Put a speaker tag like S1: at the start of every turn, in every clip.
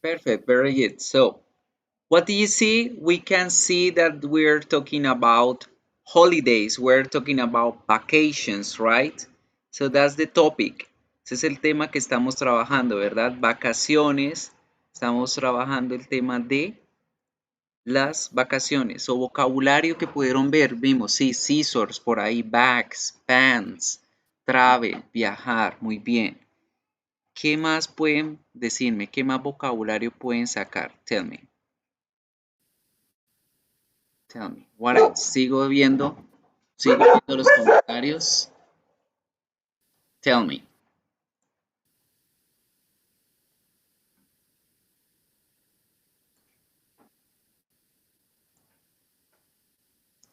S1: Perfect, very good. So, what do you see? We can see that we're talking about holidays, we're talking about vacations, right? So that's the topic. Ese es el tema que estamos trabajando, ¿verdad? Vacaciones. Estamos trabajando el tema de las vacaciones o vocabulario que pudieron ver. Vimos, sí, scissors por ahí, bags, pants, travel, viajar, muy bien. ¿Qué más pueden decirme? ¿Qué más vocabulario pueden sacar? Tell me. Tell me. What else? Sigo viendo los comentarios. Tell me.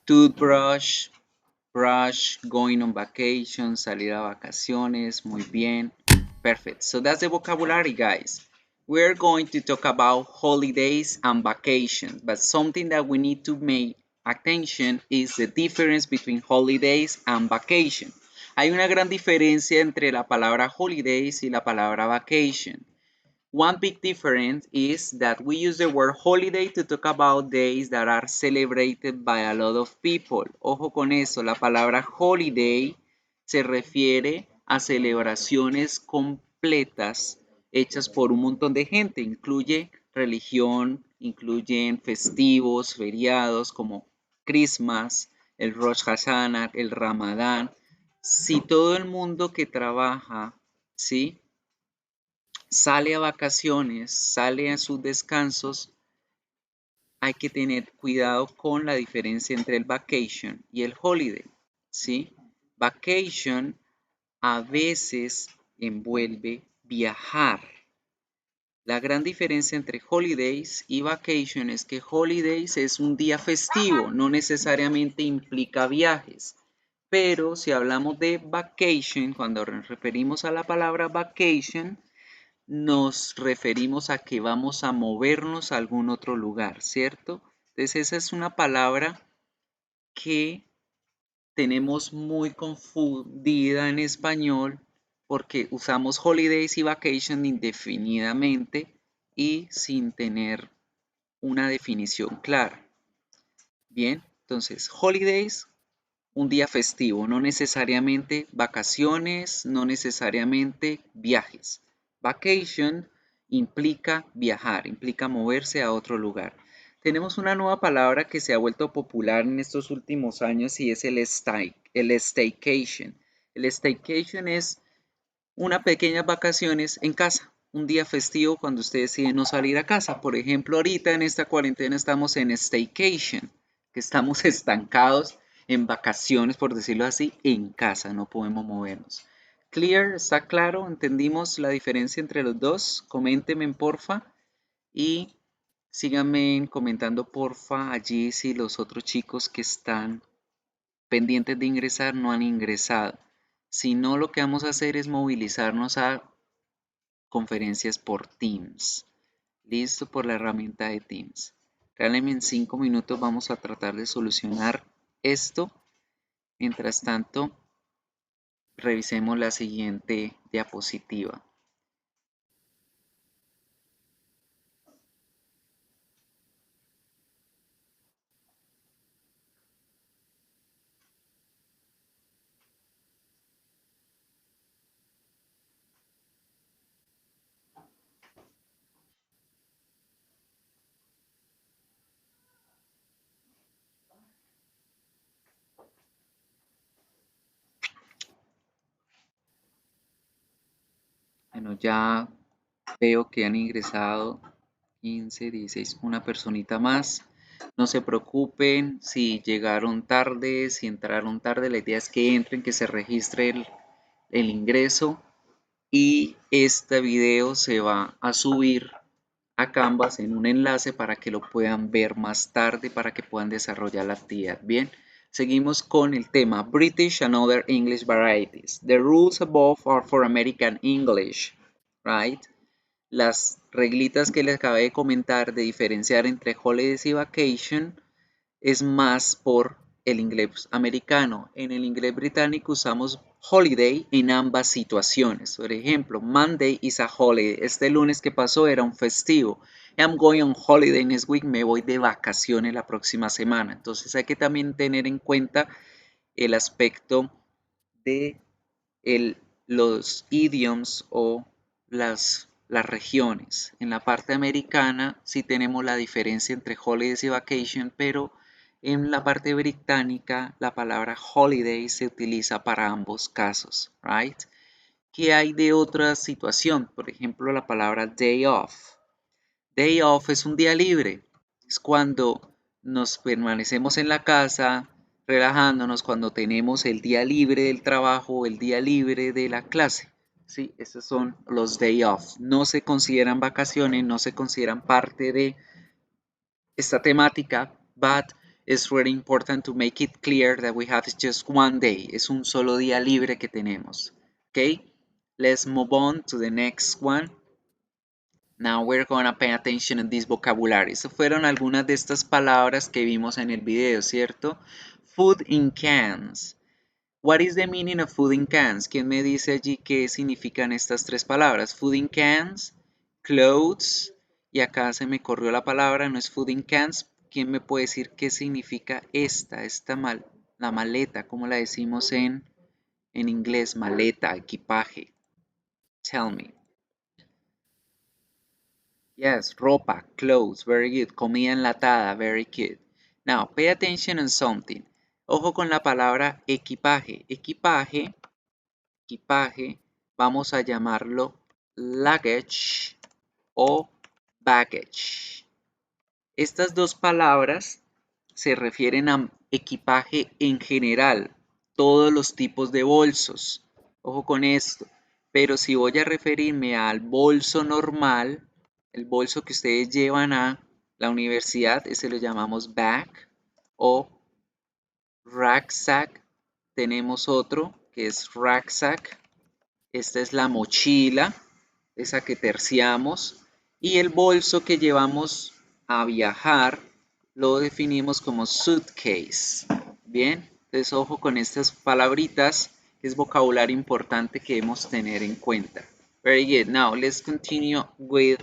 S1: Toothbrush, brush, going on vacation, salir a vacaciones, muy bien. Perfect. So that's the vocabulary, guys. We're going to talk about holidays and vacations, but something that we need to make attention is the difference between holidays and vacation. Hay una gran diferencia entre la palabra holidays y la palabra vacation. One big difference is that we use the word holiday to talk about days that are celebrated by a lot of people. Ojo con eso, la palabra holiday se refiere a celebraciones completas hechas por un montón de gente. Incluye religión, incluyen festivos, feriados como Christmas, el Rosh Hashanah, el Ramadán. Si todo el mundo que trabaja, ¿sí?, sale a vacaciones, sale a sus descansos, hay que tener cuidado con la diferencia entre el vacation y el holiday, ¿sí? Vacation a veces envuelve viajar. La gran diferencia entre holidays y vacation es que holidays es un día festivo, no necesariamente implica viajes. Pero si hablamos de vacation, cuando nos referimos a la palabra vacation, nos referimos a que vamos a movernos a algún otro lugar, ¿cierto? Entonces esa es una palabra que tenemos muy confundida en español porque usamos holidays y vacation indefinidamente y sin tener una definición clara. Bien, entonces holidays, un día festivo, no necesariamente vacaciones, no necesariamente viajes. Vacation implica viajar, implica moverse a otro lugar. Tenemos una nueva palabra que se ha vuelto popular en estos últimos años y es el staycation. El staycation es unas pequeñas vacaciones en casa, un día festivo cuando usted decide no salir a casa. Por ejemplo, ahorita en esta cuarentena estamos en staycation, que estamos estancados en vacaciones, por decirlo así, en casa, no podemos movernos. Clear, ¿está claro? ¿Entendimos la diferencia entre los dos? Coméntenme, porfa, y síganme comentando, porfa, allí si los otros chicos que están pendientes de ingresar no han ingresado. Si no, lo que vamos a hacer es movilizarnos a conferencias por Teams. Listo, por la herramienta de Teams. Realmente en 5 minutos vamos a tratar de solucionar esto. Mientras tanto, revisemos la siguiente diapositiva. Bueno, ya veo que han ingresado 15, 16, una personita más. No se preocupen si llegaron tarde, si entraron tarde. La idea es que entren, que se registre el ingreso. Y este video se va a subir a Canvas en un enlace para que lo puedan ver más tarde, para que puedan desarrollar la actividad. Bien, seguimos con el tema British and other English varieties. The rules above are for American English, right? Las reglitas que les acabé de comentar de diferenciar entre holidays y vacation es más por el inglés americano. En el inglés británico usamos holiday en ambas situaciones. Por ejemplo, Monday is a holiday. Este lunes que pasó era un festivo. I'm going on holiday next week. Me voy de vacaciones la próxima semana. Entonces hay que también tener en cuenta el aspecto de los idioms o las regiones. En la parte americana sí tenemos la diferencia entre holidays y vacation, pero en la parte británica la palabra holiday se utiliza para ambos casos, right? ¿Qué hay de otra situación? Por ejemplo, la palabra day off. Day off es un día libre. Es cuando nos permanecemos en la casa relajándonos, cuando tenemos el día libre del trabajo, el día libre de la clase. Sí, esos son los day off. No se consideran vacaciones, no se consideran parte de esta temática, but it's really important to make it clear that we have just one day. Es un solo día libre que tenemos. Okay, let's move on to the next one. Now we're gonna pay attention to this vocabulary. Estas fueron algunas de estas palabras que vimos en el video, ¿cierto? Food in cans. What is the meaning of food in cans? ¿Quién me dice allí qué significan estas tres palabras? Food in cans, clothes, y acá se me corrió la palabra, no es food in cans. ¿Quién me puede decir qué significa la maleta? ¿Cómo la decimos en inglés? Maleta, equipaje. Tell me. Yes, ropa, clothes, very good. Comida enlatada, very good. Now, pay attention on something. Ojo con la palabra equipaje. Equipaje, vamos a llamarlo luggage o baggage. Estas dos palabras se refieren a equipaje en general, todos los tipos de bolsos. Ojo con esto. Pero si voy a referirme al bolso normal, el bolso que ustedes llevan a la universidad, ese lo llamamos bag o rucksack. Tenemos otro que es rucksack. Esta es la mochila, esa que terciamos. Y el bolso que llevamos a viajar lo definimos como suitcase. Bien, entonces ojo con estas palabritas, que es vocabulario importante que debemos tener en cuenta. Very good. Now let's continue with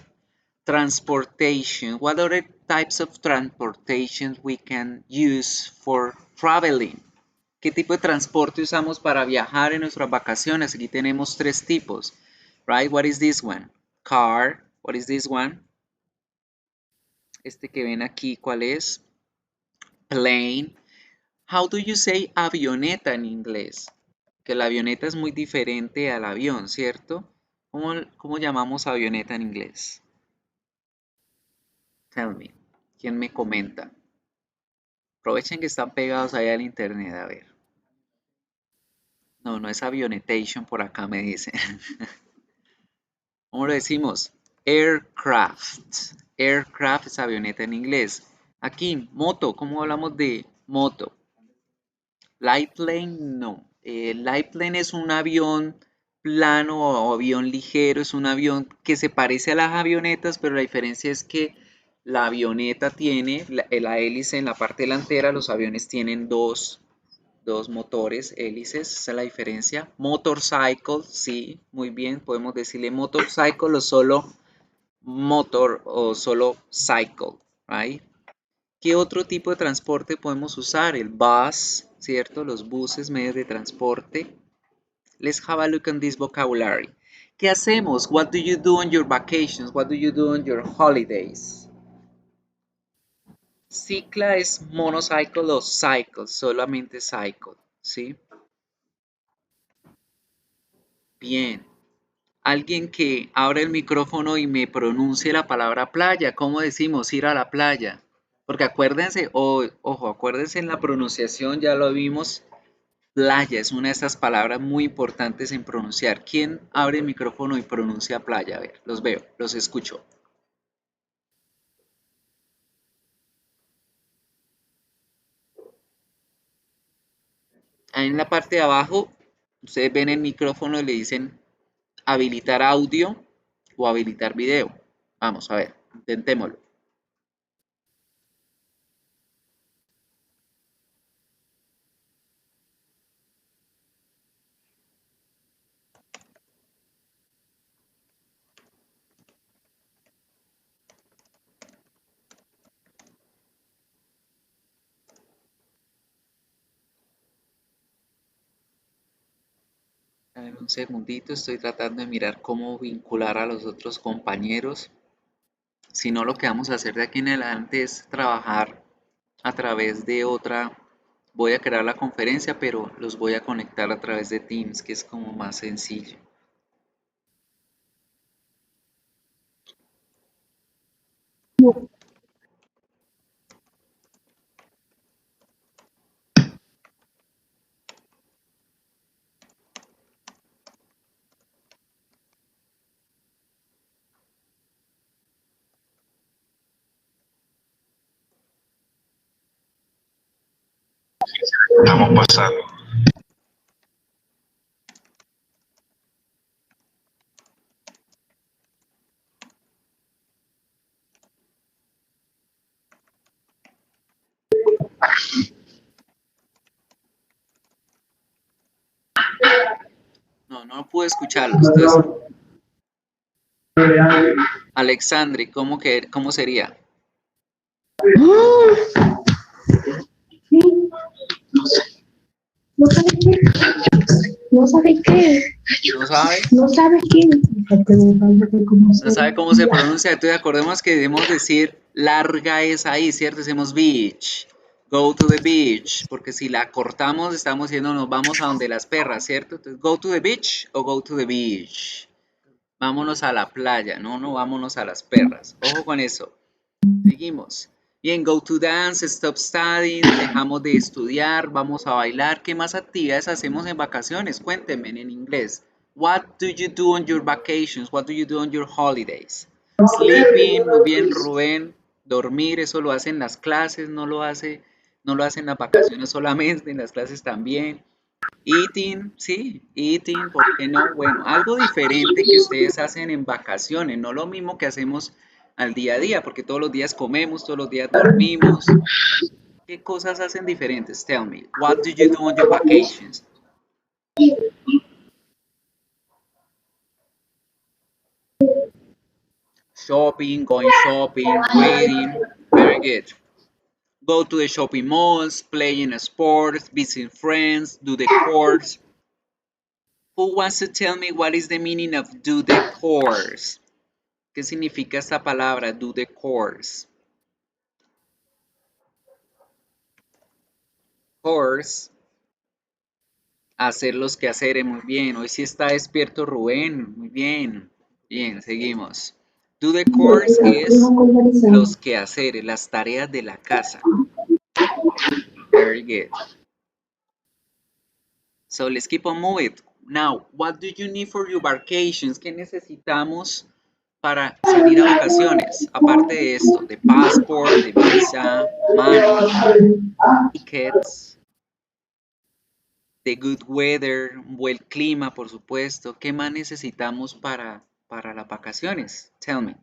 S1: transportation. What other types of transportation we can use for traveling? ¿Qué tipo de transporte usamos para viajar en nuestras vacaciones? Aquí tenemos tres tipos, right? What is this one? Car, What is this one? Este que ven aquí, ¿cuál es? Plane. How do you say avioneta en inglés? Que la avioneta es muy diferente al avión, ¿cierto? ¿Cómo llamamos avioneta en inglés? Tell me. ¿Quién me comenta? Aprovechen que están pegados ahí al internet, a ver. No, no es avionetation por acá me dicen. ¿Cómo lo decimos? Aircraft. Aircraft es avioneta en inglés. Aquí, moto. ¿Cómo hablamos de moto? Light plane, no. Light plane es un avión plano o avión ligero. Es un avión que se parece a las avionetas, pero la diferencia es que la avioneta tiene la hélice en la parte delantera. Los aviones tienen dos motores, hélices, esa es la diferencia. Motorcycle, sí, muy bien, podemos decirle motorcycle o solo motor o solo cycle, right? ¿Qué otro tipo de transporte podemos usar? El bus, ¿cierto? Los buses, medios de transporte. Let's have a look at this vocabulary. ¿Qué hacemos? What do you do on your vacations? What do you do on your holidays? Cicla es monocycle o cycle, solamente cycle, ¿sí? Bien. Alguien que abra el micrófono y me pronuncie la palabra playa. ¿Cómo decimos ir a la playa? Porque acuérdense, ojo, acuérdense en la pronunciación, ya lo vimos, playa es una de esas palabras muy importantes en pronunciar. ¿Quién abre el micrófono y pronuncia playa? A ver, los veo, los escucho. Ahí en la parte de abajo, ustedes ven el micrófono y le dicen habilitar audio o habilitar video. Vamos a ver, intentémoslo. A ver, un segundito, estoy tratando de mirar cómo vincular a los otros compañeros. Si no, lo que vamos a hacer de aquí en adelante es trabajar a través de otra. Voy a crear la conferencia, pero los voy a conectar a través de Teams, que es como más sencillo.
S2: Estamos pasando.
S1: No, no pude escucharlos. Entonces, Alexandre, ¿cómo sería?
S3: No sabe qué. No sabe qué.
S1: ¿No sabe?
S3: No sabe qué.
S1: No sabe cómo se pronuncia. Entonces, acordemos que debemos decir larga es ahí, ¿cierto? Decimos beach. Go to the beach. Porque si la cortamos, estamos diciendo nos vamos a donde las perras, ¿cierto? Entonces, go to the beach o go to the beach. Vámonos a la playa, no vámonos a las perras. Ojo con eso. Seguimos. Bien, go to dance, stop studying, dejamos de estudiar, vamos a bailar. ¿Qué más actividades hacemos en vacaciones? Cuéntenme en inglés. What do you do on your vacations? What do you do on your holidays? Sleeping, muy bien, Rubén. Dormir, eso lo hace en las clases, no lo hace en las vacaciones solamente, en las clases también. Eating, sí, eating, ¿por qué no? Bueno, algo diferente que ustedes hacen en vacaciones, no lo mismo que hacemos al día a día, porque todos los días comemos, todos los días dormimos. ¿Qué cosas hacen diferentes? Tell me, what do you do on your vacations? Shopping, going shopping, reading, very good. Go to the shopping malls, play in sports, visit friends, do the chores. Who wants to tell me what is the meaning of do the chores? ¿Qué significa esta palabra? Do the course. Course, hacer los quehaceres, muy bien. Hoy sí está despierto Rubén, muy bien. Bien, seguimos. Do the course es los quehaceres, las tareas de la casa. Very good. So let's keep on moving. Now, what do you need for your vacations? ¿Qué necesitamos para salir a vacaciones? Aparte de esto, de passport, de visa, money, tickets, de good weather, un buen clima, por supuesto. ¿Qué más necesitamos para las vacaciones? Tell me.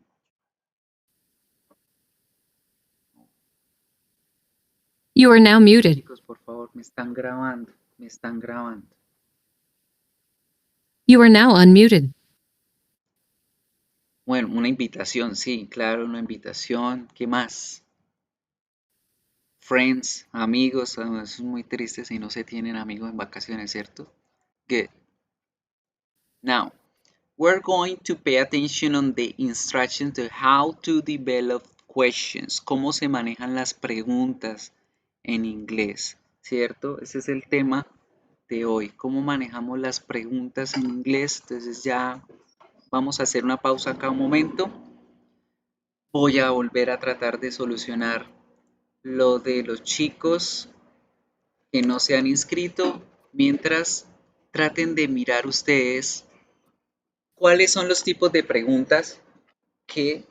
S4: You are now muted.
S1: Chicos, por favor, me están grabando, me están grabando.
S4: You are now unmuted.
S1: Bueno, una invitación, sí, claro, una invitación. ¿Qué más? Friends, amigos, eso es muy triste si no se tienen amigos en vacaciones, ¿cierto? Good. Now, we're going to pay attention on the instructions to how to develop questions, cómo se manejan las preguntas en inglés, ¿cierto? Ese es el tema de hoy, cómo manejamos las preguntas en inglés. Entonces ya vamos a hacer una pausa acá un momento. Voy a volver a tratar de solucionar lo de los chicos que no se han inscrito, mientras traten de mirar ustedes cuáles son los tipos de preguntas que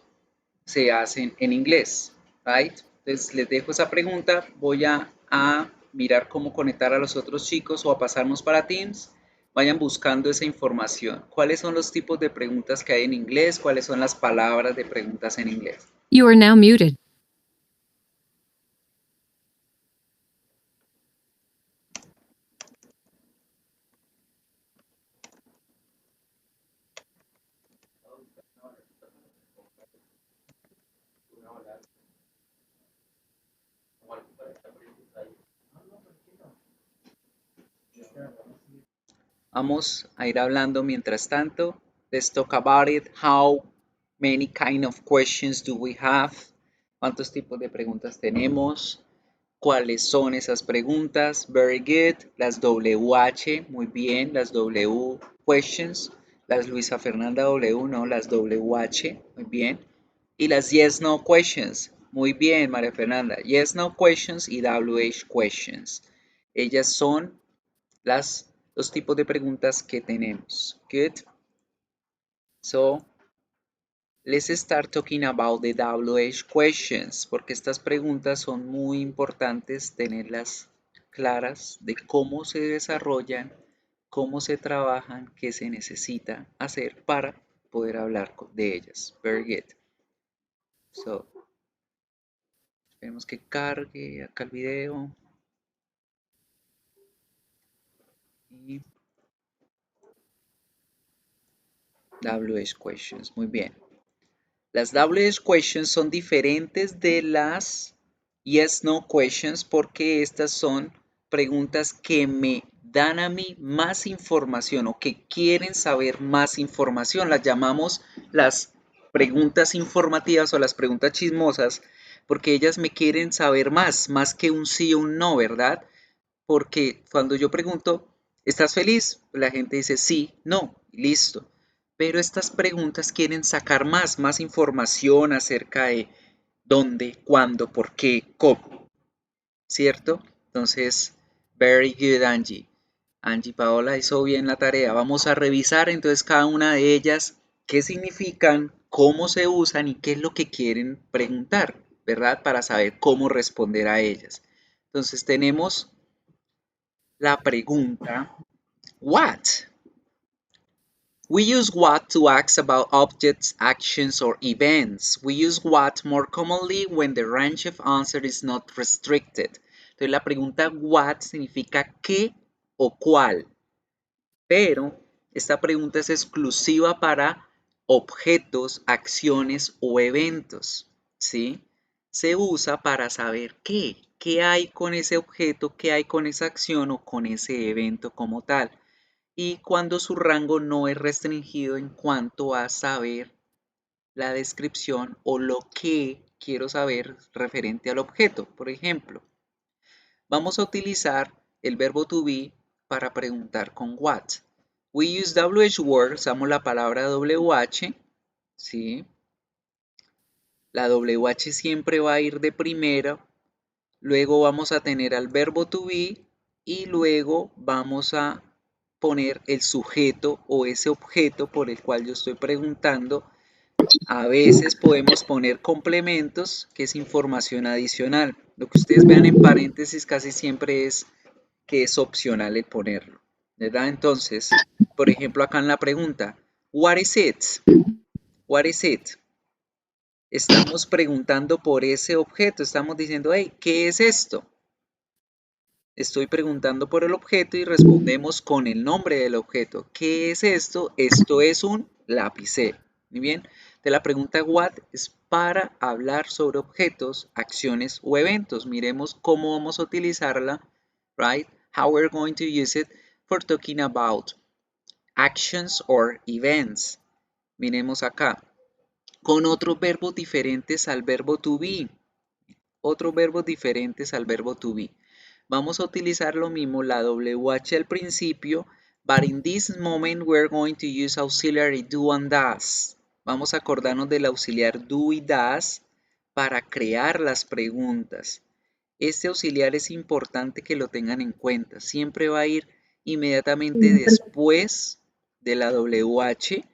S1: se hacen en inglés, right? Entonces les dejo esa pregunta, voy a mirar cómo conectar a los otros chicos o a pasarnos para Teams. Vayan buscando esa información. ¿Cuáles son los tipos de preguntas que hay en inglés? ¿Cuáles son las palabras de preguntas en inglés?
S4: You are now muted.
S1: Vamos a ir hablando mientras tanto. Let's talk about it. How many kind of questions do we have? ¿Cuántos tipos de preguntas tenemos? ¿Cuáles son esas preguntas? Very good. Las WH, muy bien. Las W questions. Las Luisa Fernanda W, no, las WH, muy bien. Y las yes, no questions. Muy bien, María Fernanda. Yes, no questions y WH questions. Ellas son los tipos de preguntas que tenemos. Good. So, let's start talking about the WH questions, porque estas preguntas son muy importantes tenerlas claras de cómo se desarrollan, cómo se trabajan, qué se necesita hacer para poder hablar de ellas. Very good. So, esperemos que cargue acá el video. Y WH questions, muy bien. Las WH questions son diferentes de las yes, no questions porque estas son preguntas que me dan a mí más información o que quieren saber más información. Las llamamos las preguntas informativas o las preguntas chismosas porque ellas me quieren saber más que un sí o un no, ¿verdad? Porque cuando yo pregunto, ¿estás feliz? La gente dice sí, no, listo. Pero estas preguntas quieren sacar más información acerca de dónde, cuándo, por qué, cómo, ¿cierto? Entonces, very good, Angie. Angie Paola hizo bien la tarea. Vamos a revisar entonces cada una de ellas, qué significan, cómo se usan y qué es lo que quieren preguntar, ¿verdad? Para saber cómo responder a ellas. Entonces tenemos la pregunta, what? We use what to ask about objects, actions, or events. We use what more commonly when the range of answer is not restricted. Entonces la pregunta what significa qué o cuál. Pero esta pregunta es exclusiva para objetos, acciones o eventos, ¿sí? Se usa para saber qué hay con ese objeto, qué hay con esa acción o con ese evento como tal. Y cuando su rango no es restringido en cuanto a saber la descripción o lo que quiero saber referente al objeto. Por ejemplo, vamos a utilizar el verbo to be para preguntar con what. We use WH word, usamos la palabra WH, ¿sí? La WH siempre va a ir de primero, luego vamos a tener al verbo to be y luego vamos a poner el sujeto o ese objeto por el cual yo estoy preguntando. A veces podemos poner complementos, que es información adicional. Lo que ustedes vean en paréntesis casi siempre es que es opcional el ponerlo, ¿verdad? Entonces, por ejemplo, acá en la pregunta, what is it? What is it? Estamos preguntando por ese objeto, estamos diciendo, hey, ¿qué es esto? Estoy preguntando por el objeto y respondemos con el nombre del objeto. ¿Qué es esto? Esto es un lapicero. Muy bien. De la pregunta what es para hablar sobre objetos, acciones o eventos. Miremos cómo vamos a utilizarla, right? How we're going to use it for talking about actions or events. Miremos acá. Con otros verbos diferentes al verbo to be. Otros verbos diferentes al verbo to be. Vamos a utilizar lo mismo, la WH al principio, but in this moment we're going to use auxiliary do and does. Vamos a acordarnos del auxiliar do y does para crear las preguntas. Este auxiliar es importante que lo tengan en cuenta. Siempre va a ir inmediatamente después de la WH.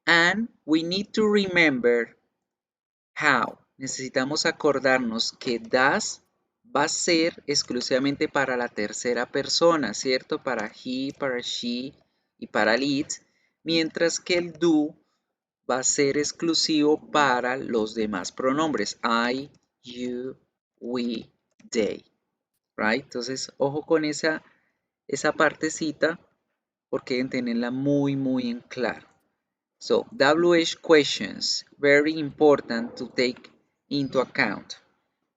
S1: And we need to remember how. Necesitamos acordarnos que does va a ser exclusivamente para la tercera persona, ¿cierto? Para he, para she y para it, mientras que el do va a ser exclusivo para los demás pronombres, I, you, we, they, right? Entonces, ojo con esa partecita porque deben tenerla muy en claro. So, WH questions, very important to take into account.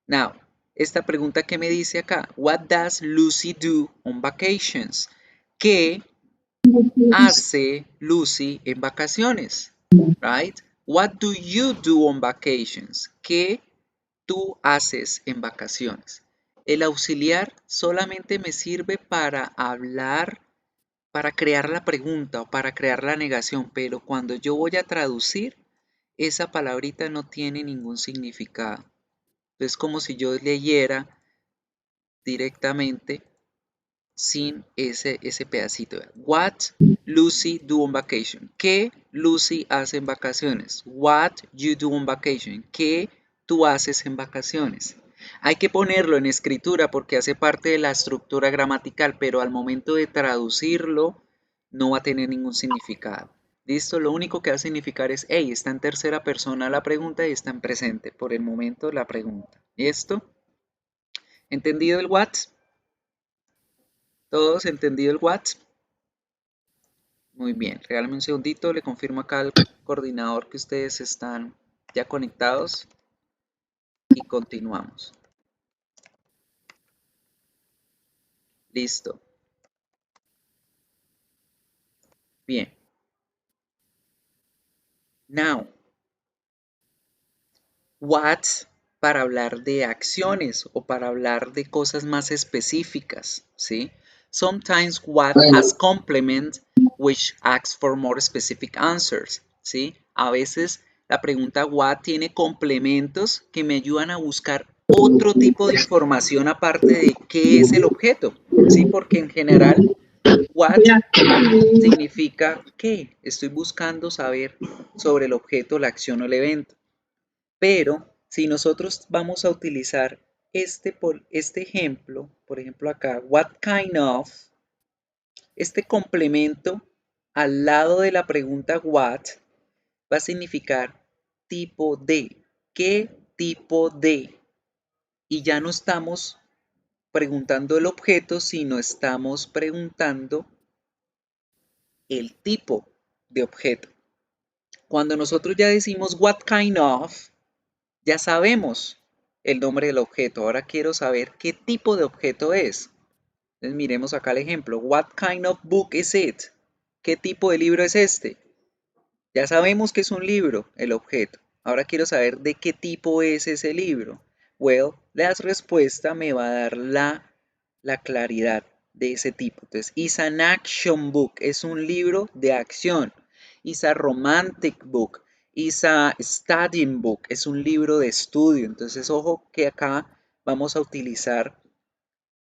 S1: Now, esta pregunta que me dice acá, what does Lucy do on vacations? ¿Qué hace Lucy en vacaciones? Right? What do you do on vacations? ¿Qué tú haces en vacaciones? El auxiliar solamente me sirve para hablar, para crear la pregunta o para crear la negación, pero cuando yo voy a traducir, esa palabrita no tiene ningún significado. Es como si yo leyera directamente sin ese pedacito. What Lucy do on vacation. ¿Qué Lucy hace en vacaciones? What you do on vacation. ¿Qué tú haces en vacaciones? Hay que ponerlo en escritura porque hace parte de la estructura gramatical, pero al momento de traducirlo no va a tener ningún significado. ¿Listo? Lo único que va a significar es, hey, está en tercera persona la pregunta y está en presente. Por el momento la pregunta. ¿Listo? ¿Entendido el what? ¿Todos entendido el what? Muy bien, regálame un segundito, le confirmo acá al coordinador que ustedes están ya conectados y continuamos. Listo. Bien. Now, what para hablar de acciones o para hablar de cosas más específicas, ¿sí? Sometimes what has complement which asks for more specific answers, ¿sí? A veces la pregunta what tiene complementos que me ayudan a buscar otro tipo de información aparte de qué es el objeto, ¿sí? Porque en general what significa que estoy buscando saber sobre el objeto, la acción o el evento. Pero si nosotros vamos a utilizar este ejemplo, por ejemplo acá, what kind of, este complemento al lado de la pregunta what va a significar tipo de. ¿Qué tipo de? Y ya no estamos preguntando el objeto, sino estamos preguntando el tipo de objeto. Cuando nosotros ya decimos what kind of, ya sabemos el nombre del objeto. Ahora quiero saber qué tipo de objeto es. Entonces miremos acá el ejemplo. What kind of book is it? ¿Qué tipo de libro es este? Ya sabemos que es un libro, el objeto. Ahora quiero saber de qué tipo es ese libro. Well, la respuesta me va a dar la claridad de ese tipo. Entonces, is an action book, es un libro de acción. Is a romantic book, is a studying book, es un libro de estudio. Entonces, ojo que acá vamos a utilizar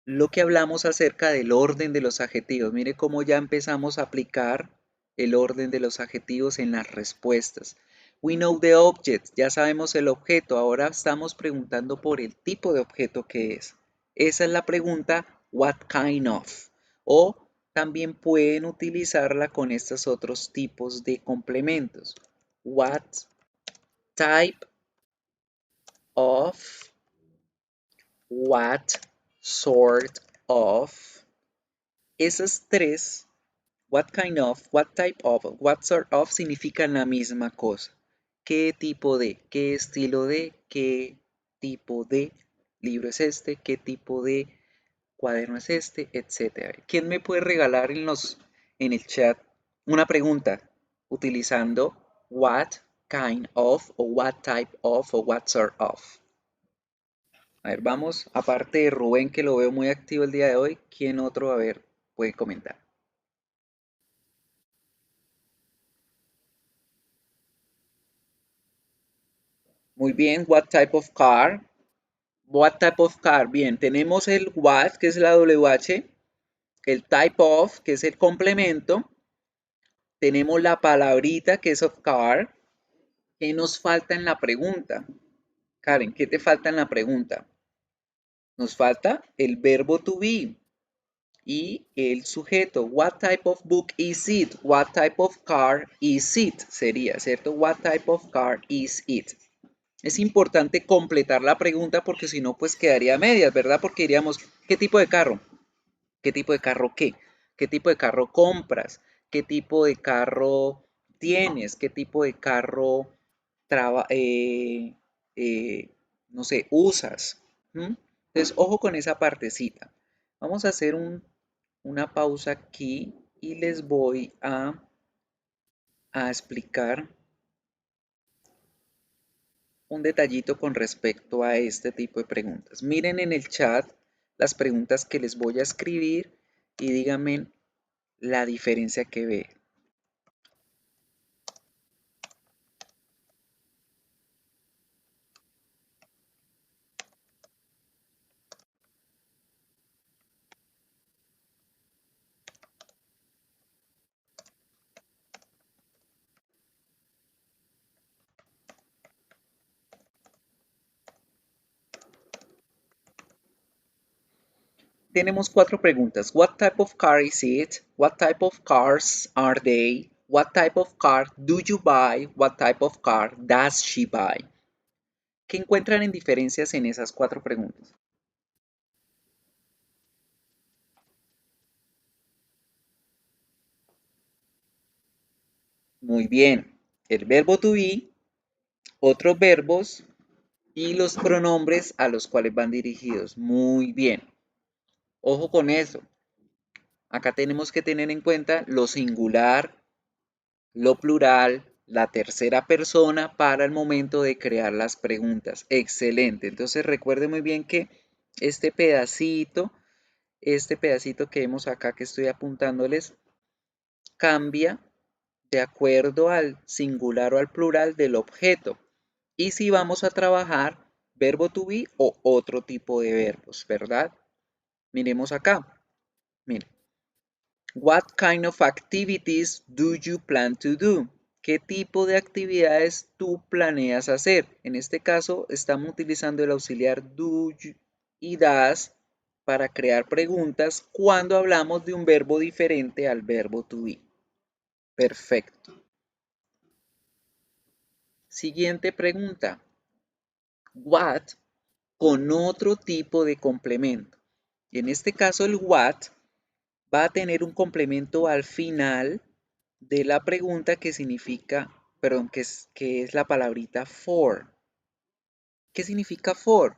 S1: lo que hablamos acerca del orden de los adjetivos. Mire cómo ya empezamos a aplicar el orden de los adjetivos en las respuestas. We know the object, ya sabemos el objeto, ahora estamos preguntando por el tipo de objeto que es. Esa es la pregunta, what kind of? O también pueden utilizarla con estos otros tipos de complementos. What type of, what sort of. Esas tres, what kind of, what type of, what sort of, significan la misma cosa. ¿Qué tipo de? ¿Qué estilo de? ¿Qué tipo de libro es este? ¿Qué tipo de cuaderno es este? Etcétera. ¿Quién me puede regalar en el chat una pregunta utilizando what kind of o what type of o what sort of? A ver, vamos, aparte de Rubén, que lo veo muy activo el día de hoy, ¿quién otro, a ver, puede comentar? Muy bien, what type of car? What type of car? Bien, tenemos el what, que es la WH, el type of, que es el complemento, tenemos la palabrita, que es of car. ¿Qué nos falta en la pregunta? Karen, ¿qué te falta en la pregunta? Nos falta el verbo to be y el sujeto. What type of book is it? What type of car is it? Sería, ¿cierto? What type of car is it? Es importante completar la pregunta porque si no, pues quedaría a medias, ¿verdad? Porque diríamos, ¿qué tipo de carro? ¿Qué tipo de carro qué? ¿Qué tipo de carro compras? ¿Qué tipo de carro tienes? ¿Qué tipo de carro no sé, usas? ¿Mm? Entonces, ojo con esa partecita. Vamos a hacer una pausa aquí y les voy a explicar un detallito con respecto a este tipo de preguntas. Miren en el chat las preguntas que les voy a escribir y díganme la diferencia que ve. Tenemos 4 preguntas. What type of car is it? What type of cars are they? What type of car do you buy? What type of car does she buy? ¿Qué encuentran en diferencias en esas 4 preguntas? Muy bien. El verbo to be, otros verbos y los pronombres a los cuales van dirigidos. Muy bien. Ojo con eso. Acá tenemos que tener en cuenta lo singular, lo plural, la tercera persona para el momento de crear las preguntas. Excelente. Entonces recuerde muy bien que este pedacito que vemos acá que estoy apuntándoles, cambia de acuerdo al singular o al plural del objeto. Y si vamos a trabajar verbo to be o otro tipo de verbos, ¿verdad? Miremos acá. Miren. What kind of activities do you plan to do? ¿Qué tipo de actividades tú planeas hacer? En este caso, estamos utilizando el auxiliar do y does para crear preguntas cuando hablamos de un verbo diferente al verbo to be. Perfecto. Siguiente pregunta. What con otro tipo de complemento. Y en este caso el what va a tener un complemento al final de la pregunta que significa, perdón, que es la palabrita for. ¿Qué significa for?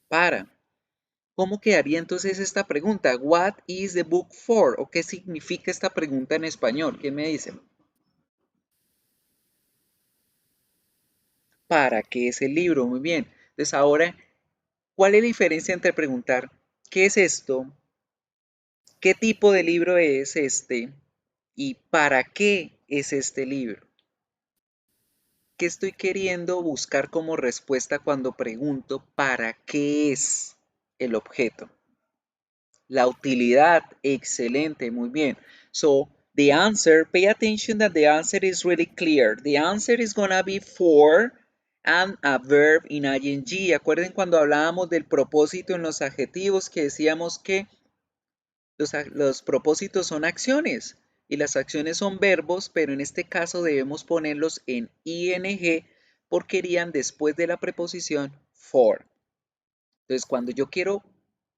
S1: Para. ¿Cómo quedaría entonces esta pregunta? What is the book for? ¿O qué significa esta pregunta en español? ¿Qué me dicen? ¿Para qué es el libro? Muy bien. Entonces ahora, ¿cuál es la diferencia entre preguntar ¿qué es esto? ¿Qué tipo de libro es este? ¿Y para qué es este libro? ¿Qué estoy queriendo buscar como respuesta cuando pregunto ¿para qué es el objeto? La utilidad, excelente, muy bien. So, the answer, pay attention that the answer is really clear. The answer is gonna be for and a verb in ing. Acuerden cuando hablábamos del propósito en los adjetivos que decíamos que los propósitos son acciones y las acciones son verbos, pero en este caso debemos ponerlos en ing porque irían después de la preposición for. Entonces, cuando yo quiero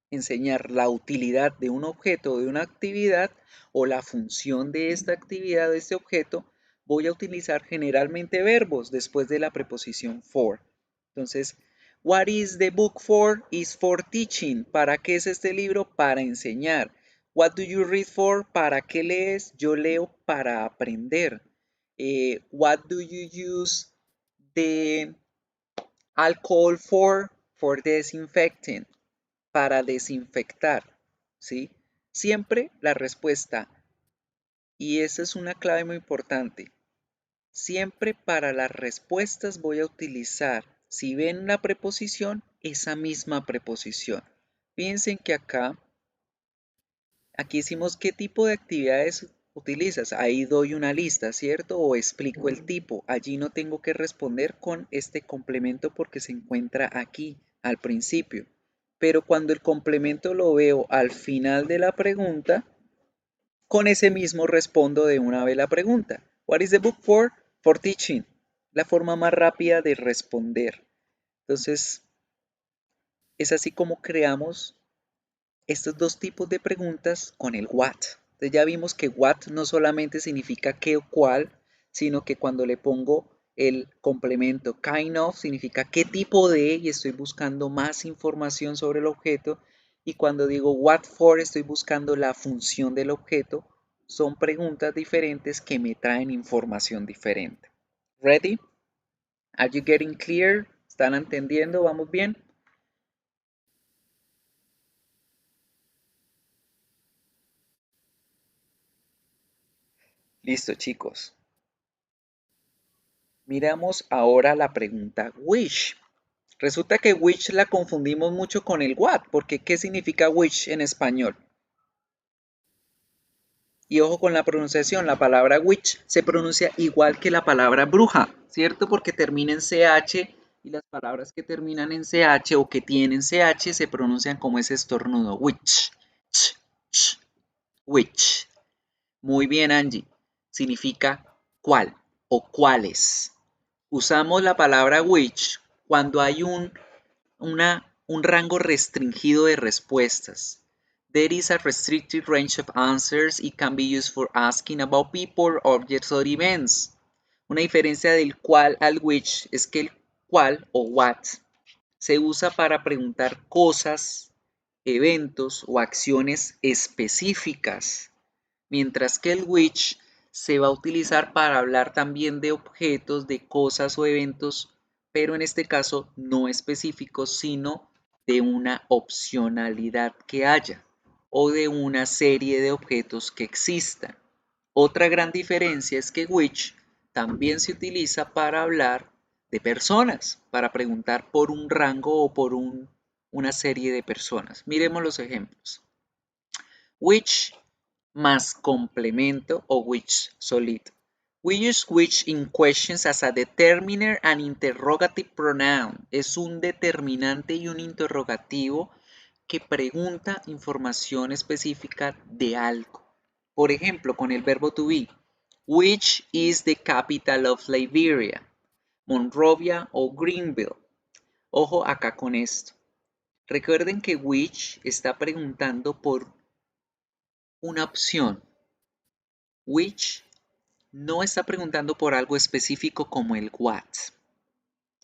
S1: enseñar la utilidad de un objeto o de una actividad o la función de esta actividad, de este objeto, voy a utilizar generalmente verbos después de la preposición for. Entonces, what is the book for? Is for teaching. ¿Para qué es este libro? Para enseñar. What do you read for? ¿Para qué lees? Yo leo para aprender. What do you use the alcohol for? For disinfecting. Para desinfectar, ¿sí? Siempre la respuesta, y esa es una clave muy importante, siempre para las respuestas voy a utilizar, si ven la preposición, esa misma preposición. Piensen que aquí decimos qué tipo de actividades utilizas. Ahí doy una lista, ¿cierto? O explico el tipo. Allí no tengo que responder con este complemento porque se encuentra aquí al principio. Pero cuando el complemento lo veo al final de la pregunta, con ese mismo respondo de una vez la pregunta. What is the book for? For teaching. La forma más rápida de responder. Entonces, es así como creamos estos dos tipos de preguntas con el what. Entonces ya vimos que what no solamente significa qué o cuál, sino que cuando le pongo el complemento kind of significa qué tipo de y estoy buscando más información sobre el objeto. Y cuando digo what for estoy buscando la función del objeto. Son preguntas diferentes que me traen información diferente. Ready? Are you getting clear? ¿Están entendiendo? ¿Vamos bien? Listo, chicos. Miramos ahora la pregunta which. Resulta que which la confundimos mucho con el what, porque ¿qué significa which en español? Y ojo con la pronunciación, la palabra witch se pronuncia igual que la palabra bruja, ¿cierto? Porque termina en CH y las palabras que terminan en CH o que tienen CH se pronuncian como ese estornudo, witch, witch. Muy bien, Angie. Significa cuál o cuáles. Usamos la palabra which cuando hay un rango restringido de respuestas. There is a restricted range of answers. It can be used for asking about people, objects, or events. Una diferencia del cual al which es que el cual o what se usa para preguntar cosas, eventos o acciones específicas, mientras que el which se va a utilizar para hablar también de objetos, de cosas o eventos, pero en este caso no específicos, sino de una opcionalidad que haya o de una serie de objetos que existan. Otra gran diferencia es que which también se utiliza para hablar de personas, para preguntar por un rango o por una serie de personas. Miremos los ejemplos. Which más complemento o which solito. We use which in questions as a determiner and interrogative pronoun. Es un determinante y un interrogativo que pregunta información específica de algo. Por ejemplo, con el verbo to be. Which is the capital of Liberia? Monrovia o Greenville. Ojo acá con esto. Recuerden que which está preguntando por una opción. Which no está preguntando por algo específico como el what.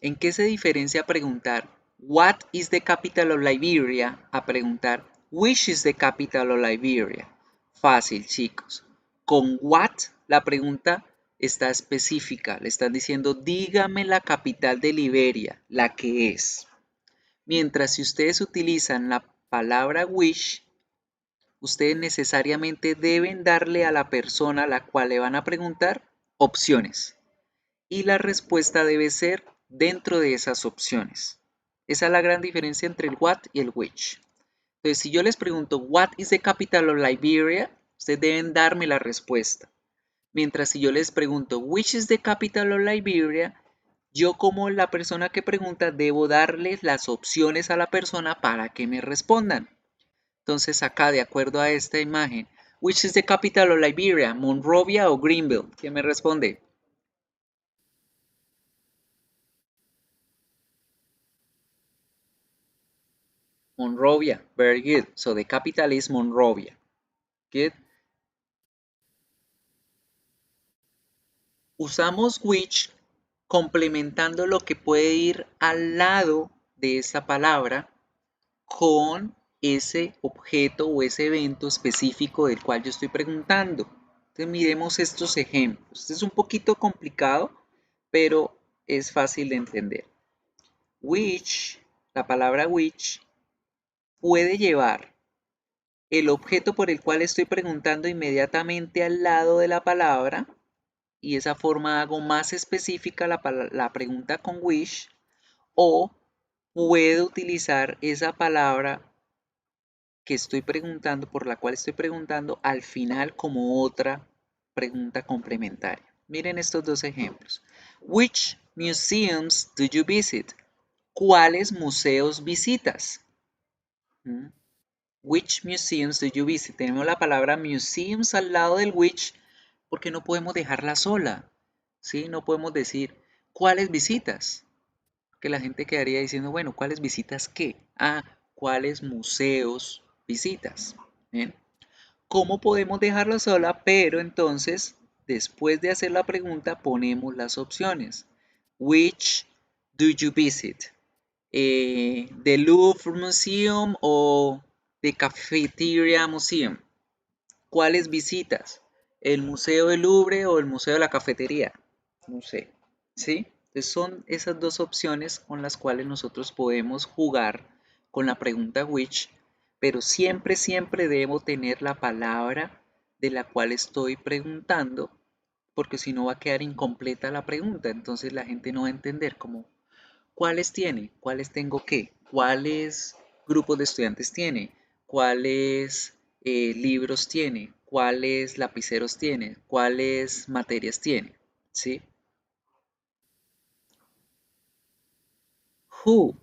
S1: ¿En qué se diferencia preguntar what is the capital of Liberia a preguntar which is the capital of Liberia. Fácil, chicos. Con what la pregunta está específica. Le están diciendo dígame la capital de Liberia, la que es. Mientras si ustedes utilizan la palabra which, ustedes necesariamente deben darle a la persona a la cual le van a preguntar opciones. Y la respuesta debe ser dentro de esas opciones. Esa es la gran diferencia entre el what y el which. Entonces, si yo les pregunto, what is the capital of Liberia? Ustedes deben darme la respuesta. Mientras si yo les pregunto, which is the capital of Liberia? Yo como la persona que pregunta debo darles las opciones a la persona para que me respondan. Entonces acá, de acuerdo a esta imagen, which is the capital of Liberia? ¿Monrovia o Greenville? ¿Quién me responde? Monrovia. Very good. So the capital is Monrovia. Good. Usamos which complementando lo que puede ir al lado de esta palabra con ese objeto o ese evento específico del cual yo estoy preguntando. Entonces miremos estos ejemplos. Este es un poquito complicado, pero es fácil de entender. Which, la palabra which, puede llevar el objeto por el cual estoy preguntando inmediatamente al lado de la palabra, y de esa forma hago más específica la pregunta con which, o puedo utilizar esa palabra que estoy preguntando, por la cual estoy preguntando, al final como otra pregunta complementaria. Miren estos dos ejemplos. Which museums do you visit? ¿Cuáles museos visitas? Which museums do you visit? Tenemos la palabra museums al lado del which porque no podemos dejarla sola. ¿Sí? No podemos decir ¿cuáles visitas? Que la gente quedaría diciendo, bueno, ¿cuáles visitas qué? Ah, ¿cuáles museos visitas? ¿Bien? ¿Cómo podemos dejarla sola? Pero entonces, después de hacer la pregunta, ponemos las opciones. Which do you visit? The Louvre Museum o The Cafeteria Museum. ¿Cuáles visitas? ¿El Museo del Louvre o el Museo de la Cafetería? No sé. ¿Sí? Entonces son esas dos opciones con las cuales nosotros podemos jugar con la pregunta which, pero siempre, siempre debo tener la palabra de la cual estoy preguntando, porque si no va a quedar incompleta la pregunta. Entonces la gente no va a entender como ¿cuáles tiene? ¿Cuáles tengo qué? ¿Cuáles grupos de estudiantes tiene? ¿Cuáles libros tiene? ¿Cuáles lapiceros tiene? ¿Cuáles materias tiene? ¿Sí? Who.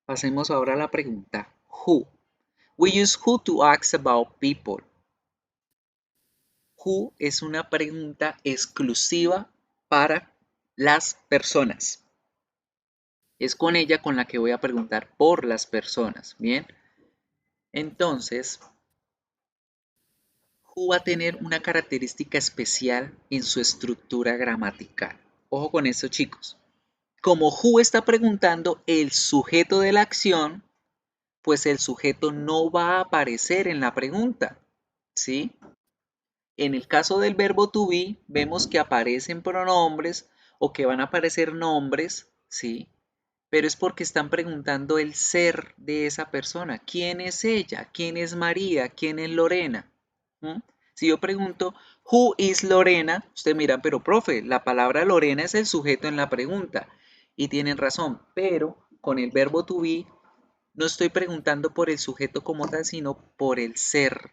S1: Pasemos ahora a la pregunta who. We use who to ask about people. Who es una pregunta exclusiva para las personas. Es con ella con la que voy a preguntar por las personas. Bien. Entonces, who va a tener una característica especial en su estructura gramatical. Ojo con esto, chicos. Como who está preguntando el sujeto de la acción, pues el sujeto no va a aparecer en la pregunta, ¿sí? En el caso del verbo to be, vemos que aparecen pronombres o que van a aparecer nombres, ¿sí? Pero es porque están preguntando el ser de esa persona. ¿Quién es ella? ¿Quién es María? ¿Quién es Lorena? Si yo pregunto, who is Lorena? Usted mira, pero profe, la palabra Lorena es el sujeto en la pregunta. Y tienen razón, pero con el verbo to be no estoy preguntando por el sujeto como tal, sino por el ser.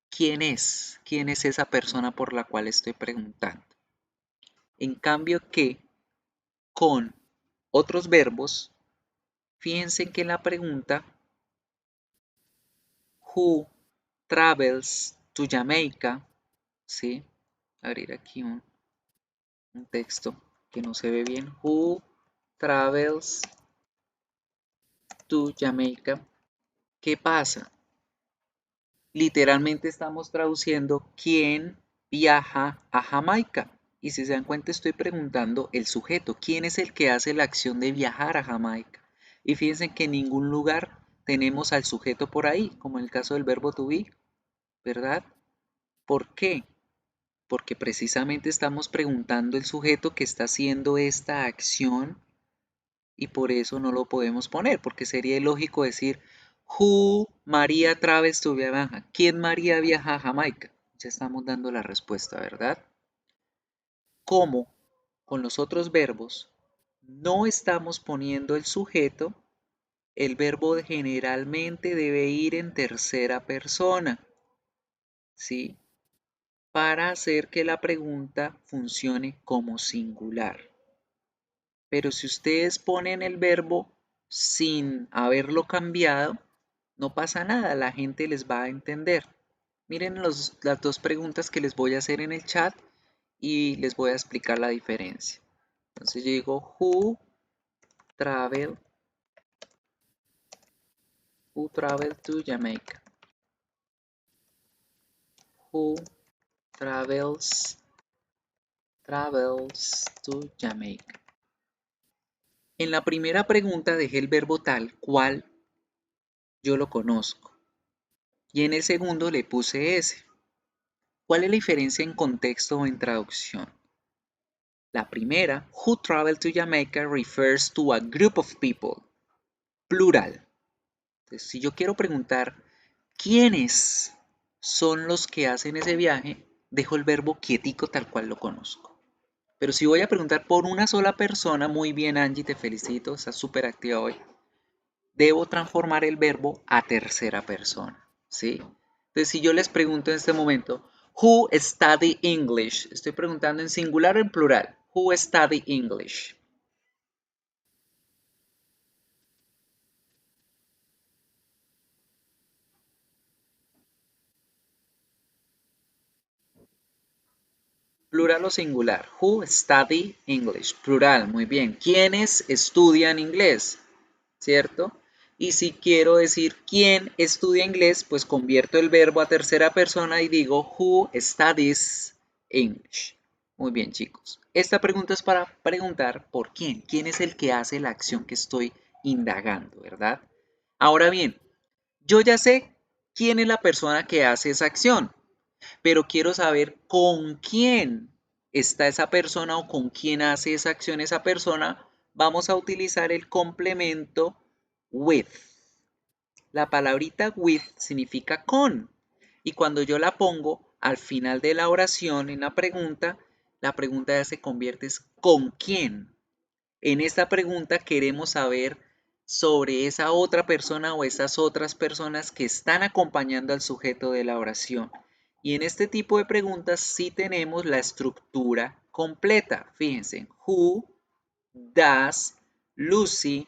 S1: ¿Quién es? ¿Quién es esa persona por la cual estoy preguntando? En cambio que con otros verbos, fíjense que en la pregunta, who travels to Jamaica, ¿sí? Abrir aquí un texto que no se ve bien. Who travels to Jamaica. ¿Qué pasa? Literalmente estamos traduciendo quién viaja a Jamaica. Y si se dan cuenta estoy preguntando el sujeto. ¿Quién es el que hace la acción de viajar a Jamaica? Y fíjense que en ningún lugar tenemos al sujeto por ahí, como en el caso del verbo to be, ¿verdad? ¿Por qué? Porque precisamente estamos preguntando el sujeto que está haciendo esta acción y por eso no lo podemos poner, porque sería ilógico decir Who María travels to Jamaica. ¿Quién María viaja a Jamaica? Ya estamos dando la respuesta, ¿verdad? Como con los otros verbos no estamos poniendo el sujeto, el verbo generalmente debe ir en tercera persona, ¿sí? Para hacer que la pregunta funcione como singular. Pero si ustedes ponen el verbo sin haberlo cambiado, no pasa nada, la gente les va a entender. Miren las dos preguntas que les voy a hacer en el chat y les voy a explicar la diferencia. Entonces yo digo, who travel to Jamaica? Who travels to Jamaica? En la primera pregunta dejé el verbo tal cual yo lo conozco. Y en el segundo le puse ese. ¿Cuál es la diferencia en contexto o en traducción? La primera, who travel to Jamaica, refers to a group of people, plural. Entonces, si yo quiero preguntar quiénes son los que hacen ese viaje, dejo el verbo quietico tal cual lo conozco. Pero si voy a preguntar por una sola persona, muy bien Angie, te felicito, estás súper activa hoy. Debo transformar el verbo a tercera persona, ¿sí? Entonces, si yo les pregunto en este momento, who study English? Estoy preguntando en singular o en plural. Who study English? Plural o singular. Who study English? Plural, muy bien. ¿Quiénes estudian inglés? ¿Cierto? Y si quiero decir quién estudia inglés, pues convierto el verbo a tercera persona y digo who studies English. Muy bien, chicos. Esta pregunta es para preguntar por quién. ¿Quién es el que hace la acción que estoy indagando, verdad? Ahora bien, yo ya sé quién es la persona que hace esa acción, pero quiero saber con quién está esa persona o con quién hace esa acción esa persona. Vamos a utilizar el complemento with. La palabrita with significa con. Y cuando yo la pongo al final de la oración en la pregunta ya se convierte en ¿con quién? En esta pregunta queremos saber sobre esa otra persona o esas otras personas que están acompañando al sujeto de la oración. Y en este tipo de preguntas sí tenemos la estructura completa. Fíjense, who does Lucy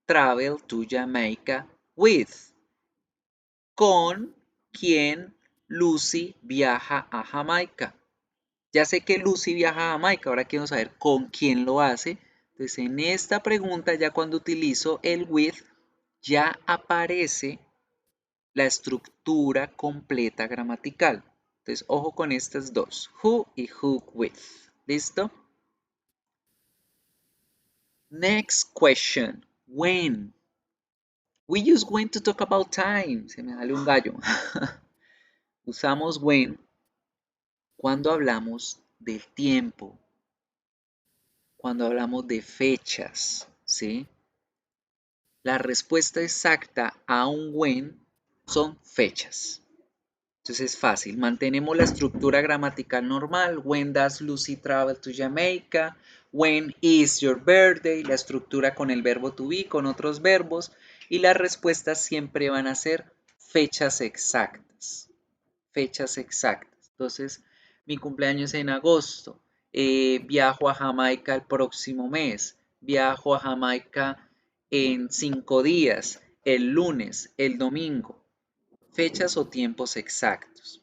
S1: travel to Jamaica with? ¿Con quién Lucy viaja a Jamaica? Ya sé que Lucy viaja a Jamaica, ahora quiero saber con quién lo hace. Entonces en esta pregunta ya cuando utilizo el with ya aparece la estructura completa gramatical. Entonces ojo con estas dos, who y who with. ¿Listo? Next question, when. We use when to talk about time. Se me sale un gallo. Usamos when cuando hablamos del tiempo, cuando hablamos de fechas, ¿sí? La respuesta exacta a un when son fechas. Entonces es fácil. Mantenemos la estructura gramatical normal. When does Lucy travel to Jamaica? When is your birthday? La estructura con el verbo to be, con otros verbos. Y las respuestas siempre van a ser fechas exactas. Fechas exactas. Entonces, mi cumpleaños es en agosto. Viajo a Jamaica el próximo mes. Viajo a Jamaica en 5 días. El lunes, el domingo. Fechas o tiempos exactos.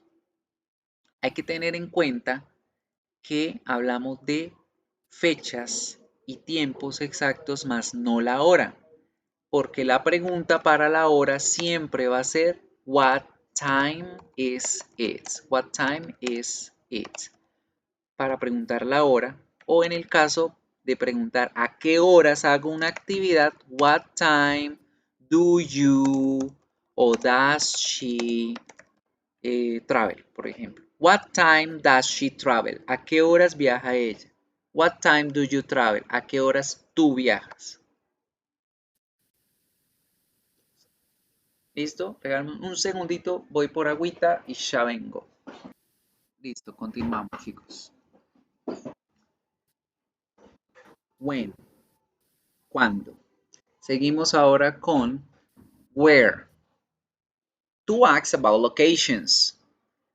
S1: Hay que tener en cuenta que hablamos de fechas y tiempos exactos más no la hora, porque la pregunta para la hora siempre va a ser what time is it? What time is it? Para preguntar la hora, o en el caso de preguntar a qué horas hago una actividad, what time do you o does she travel, por ejemplo. What time does she travel? ¿A qué horas viaja ella? What time do you travel? ¿A qué horas tú viajas? ¿Listo? Regálame un segundito, voy por agüita y ya vengo. Listo, continuamos, chicos. When. ¿Cuándo? Seguimos ahora con where. To ask about locations.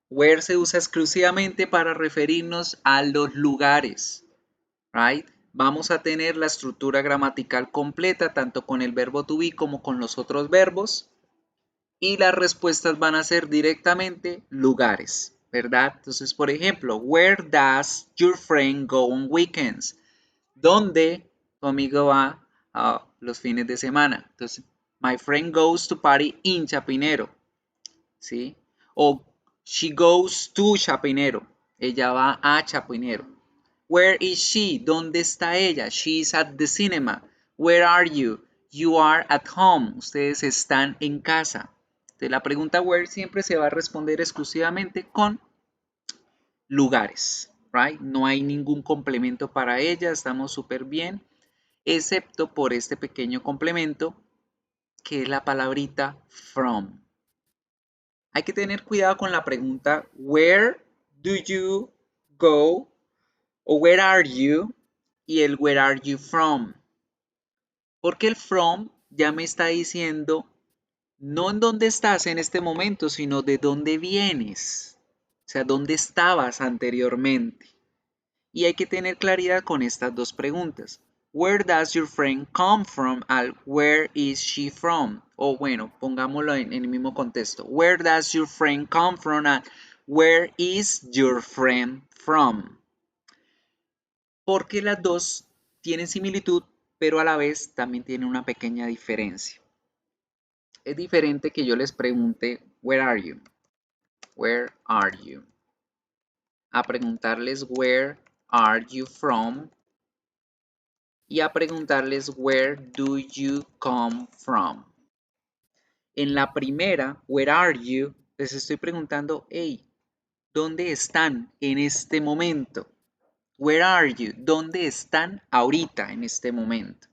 S1: Where se usa exclusivamente para referirnos a los lugares. Right? Vamos a tener la estructura gramatical completa tanto con el verbo to be como con los otros verbos. Y las respuestas van a ser directamente lugares, ¿verdad? Entonces, por ejemplo, where does your friend go on weekends? ¿Dónde tu amigo va los fines de semana? Entonces, my friend goes to party in Chapinero, ¿sí? O she goes to Chapinero. Ella va a Chapinero. Where is she? ¿Dónde está ella? She is at the cinema. Where are you? You are at home. Ustedes están en casa. Entonces, la pregunta where siempre se va a responder exclusivamente con lugares, right? No hay ningún complemento para ella, estamos súper bien, excepto por este pequeño complemento que es la palabrita from. Hay que tener cuidado con la pregunta where do you go o where are you y el where are you from. Porque el from ya me está diciendo no en dónde estás en este momento, sino de dónde vienes. O sea, dónde estabas anteriormente. Y hay que tener claridad con estas dos preguntas. Where does your friend come from? And where is she from? O bueno, pongámoslo en el mismo contexto. Where does your friend come from? And where is your friend from? Porque las dos tienen similitud, pero a la vez también tienen una pequeña diferencia. Es diferente que yo les pregunte, where are you? Where are you? A preguntarles, where are you from? Y a preguntarles, where do you come from? En la primera, where are you? Les estoy preguntando, hey, ¿dónde están en este momento? Where are you? ¿Dónde están ahorita en este momento?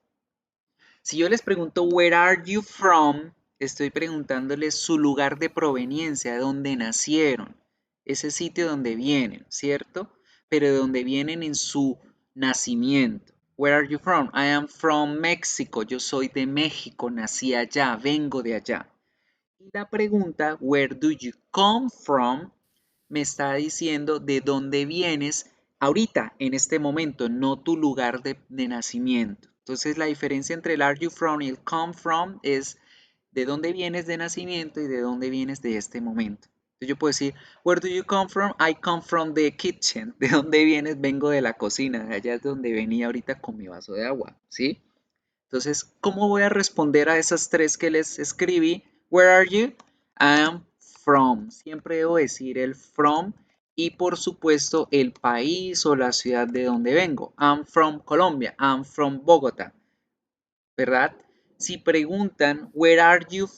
S1: Si yo les pregunto, where are you from? Estoy preguntándoles su lugar de proveniencia, de dónde nacieron, ese sitio donde vienen, ¿cierto? Pero de donde vienen en su nacimiento. Where are you from? I am from Mexico. Yo soy de México, nací allá, vengo de allá. Y la pregunta, where do you come from? Me está diciendo de dónde vienes ahorita, en este momento, no tu lugar de nacimiento. Entonces la diferencia entre el are you from y el come from es de dónde vienes de nacimiento y de dónde vienes de este momento. Entonces yo puedo decir, where do you come from? I come from the kitchen. ¿De dónde vienes? Vengo de la cocina. De allá es donde venía ahorita con mi vaso de agua, ¿sí? Entonces, ¿cómo voy a responder a esas tres que les escribí? Where are you? I am from. Siempre debo decir el from y por supuesto el país o la ciudad de donde vengo. I'm from Colombia. I'm from Bogotá. ¿Verdad? Si preguntan where are you?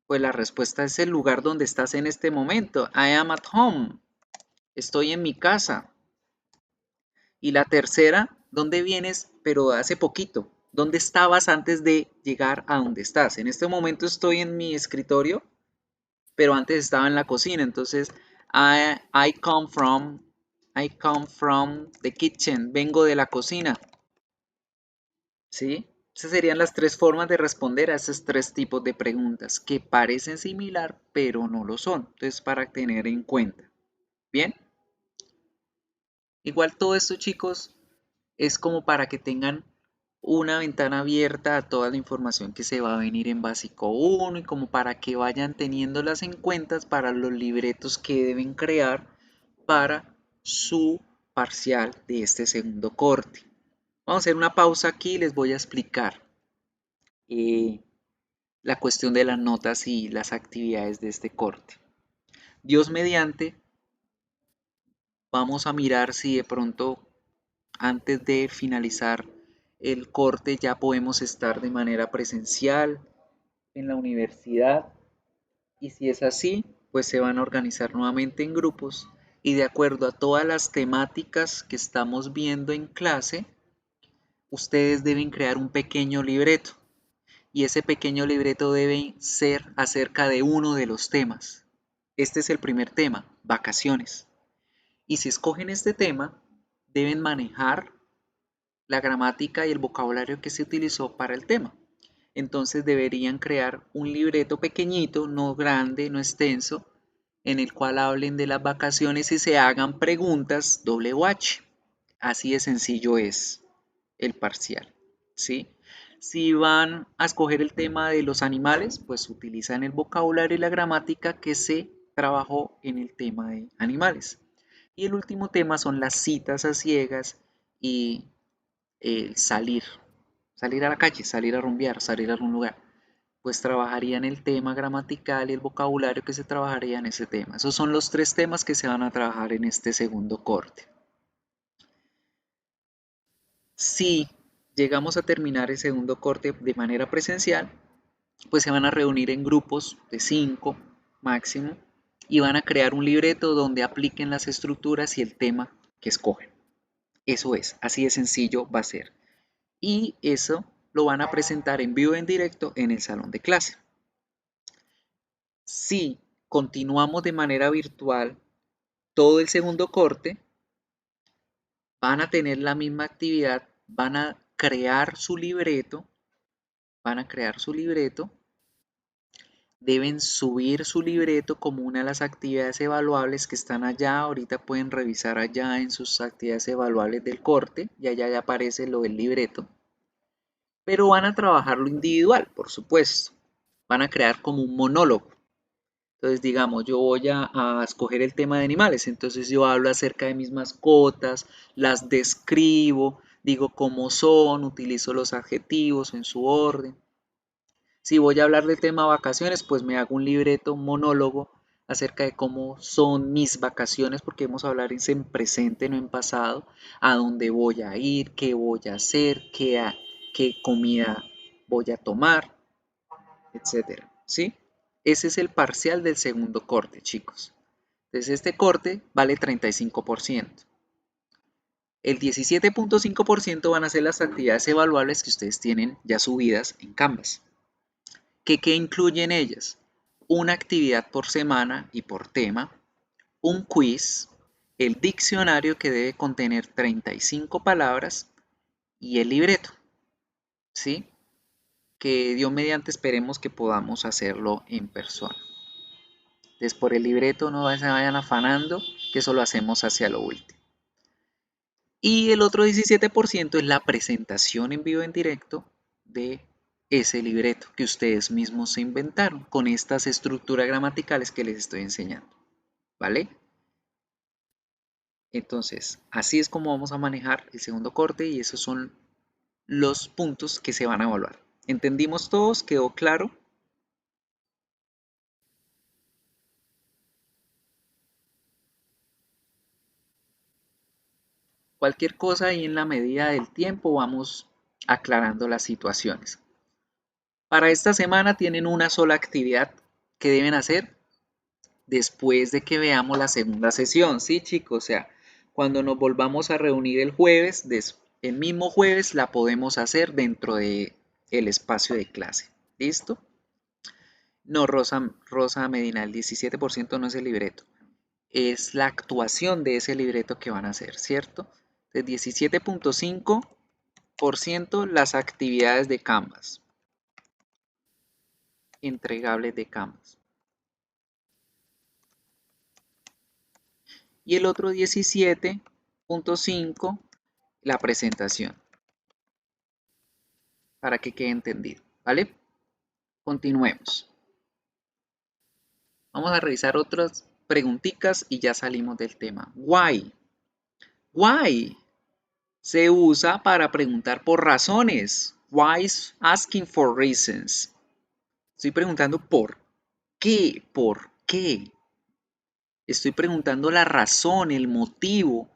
S1: Pues la respuesta es el lugar donde estás en este momento. I am at home. Estoy en mi casa. Y la tercera, ¿dónde vienes? Pero hace poquito. ¿Dónde estabas antes de llegar a donde estás? En este momento estoy en mi escritorio, pero antes estaba en la cocina. Entonces, I come from the kitchen. Vengo de la cocina. ¿Sí? Esas serían las tres formas de responder a esos tres tipos de preguntas que parecen similar, pero no lo son. Entonces, para tener en cuenta. ¿Bien? Igual todo esto, chicos, es como para que tengan una ventana abierta a toda la información que se va a venir en básico 1 y como para que vayan teniéndolas en cuenta para los libretos que deben crear para su parcial de este segundo corte. Vamos a hacer una pausa aquí y les voy a explicar la cuestión de las notas y las actividades de este corte. Dios mediante, vamos a mirar si de pronto antes de finalizar el corte ya podemos estar de manera presencial en la universidad, y si es así, pues se van a organizar nuevamente en grupos y de acuerdo a todas las temáticas que estamos viendo en clase, ustedes deben crear un pequeño libreto y ese pequeño libreto debe ser acerca de uno de los temas. Este es el primer tema, vacaciones. Y si escogen este tema, deben manejar la gramática y el vocabulario que se utilizó para el tema. Entonces deberían crear un libreto pequeñito, no grande, no extenso, en el cual hablen de las vacaciones y se hagan preguntas WH. Así de sencillo es el parcial, ¿sí? Si van a escoger el tema de los animales, pues utilizan el vocabulario y la gramática que se trabajó en el tema de animales. Y el último tema son las citas a ciegas y salir a la calle, salir a rumbear, salir a algún lugar. Pues trabajarían el tema gramatical y el vocabulario que se trabajaría en ese tema. Esos son los 3 temas que se van a trabajar en este segundo corte. Si llegamos a terminar el segundo corte de manera presencial, pues se van a reunir en grupos de 5 máximo y van a crear un libreto donde apliquen las estructuras y el tema que escogen. Eso es, así de sencillo va a ser. Y eso lo van a presentar en vivo en directo en el salón de clase. Si continuamos de manera virtual todo el segundo corte, van a tener la misma actividad, van a crear su libreto, deben subir su libreto como una de las actividades evaluables que están allá. Ahorita pueden revisar allá en sus actividades evaluables del corte y allá ya aparece lo del libreto. Pero van a trabajarlo individual, por supuesto. Van a crear como un monólogo. Entonces, digamos, yo voy a escoger el tema de animales, entonces yo hablo acerca de mis mascotas, las describo, digo cómo son, utilizo los adjetivos en su orden. Si voy a hablar del tema vacaciones, pues me hago un libreto, un monólogo acerca de cómo son mis vacaciones, porque vamos a hablar en presente, no en pasado, a dónde voy a ir, qué voy a hacer, qué comida voy a tomar, etcétera, ¿sí? Ese es el parcial del segundo corte, chicos. Entonces este corte vale 35%. El 17.5% van a ser las actividades evaluables que ustedes tienen ya subidas en Canvas. ¿Qué incluyen ellas? Una actividad por semana y por tema, un quiz, el diccionario que debe contener 35 palabras y el libreto, ¿sí? Que Dios mediante esperemos que podamos hacerlo en persona. Entonces por el libreto no se vayan afanando, que eso lo hacemos hacia lo último. Y el otro 17% es la presentación en vivo en directo de ese libreto que ustedes mismos se inventaron con estas estructuras gramaticales que les estoy enseñando, ¿vale? Entonces, así es como vamos a manejar el segundo corte y esos son los puntos que se van a evaluar. ¿Entendimos todos? ¿Quedó claro? Cualquier cosa y en la medida del tiempo vamos aclarando las situaciones. Para esta semana tienen una sola actividad que deben hacer después de que veamos la segunda sesión, ¿sí, chicos? O sea, cuando nos volvamos a reunir el jueves, el mismo jueves la podemos hacer dentro de el espacio de clase. ¿Listo? No, Rosa Medina, el 17% no es el libreto, es la actuación de ese libreto que van a hacer, ¿cierto? El 17.5% las actividades de Canvas, entregables de Canvas. Y el otro 17.5% la presentación, para que quede entendido, ¿vale? Continuemos. Vamos a revisar otras preguntitas y ya salimos del tema. Why. Why se usa para preguntar por razones. Why is asking for reasons. Estoy preguntando por qué, por qué. Estoy preguntando la razón, el motivo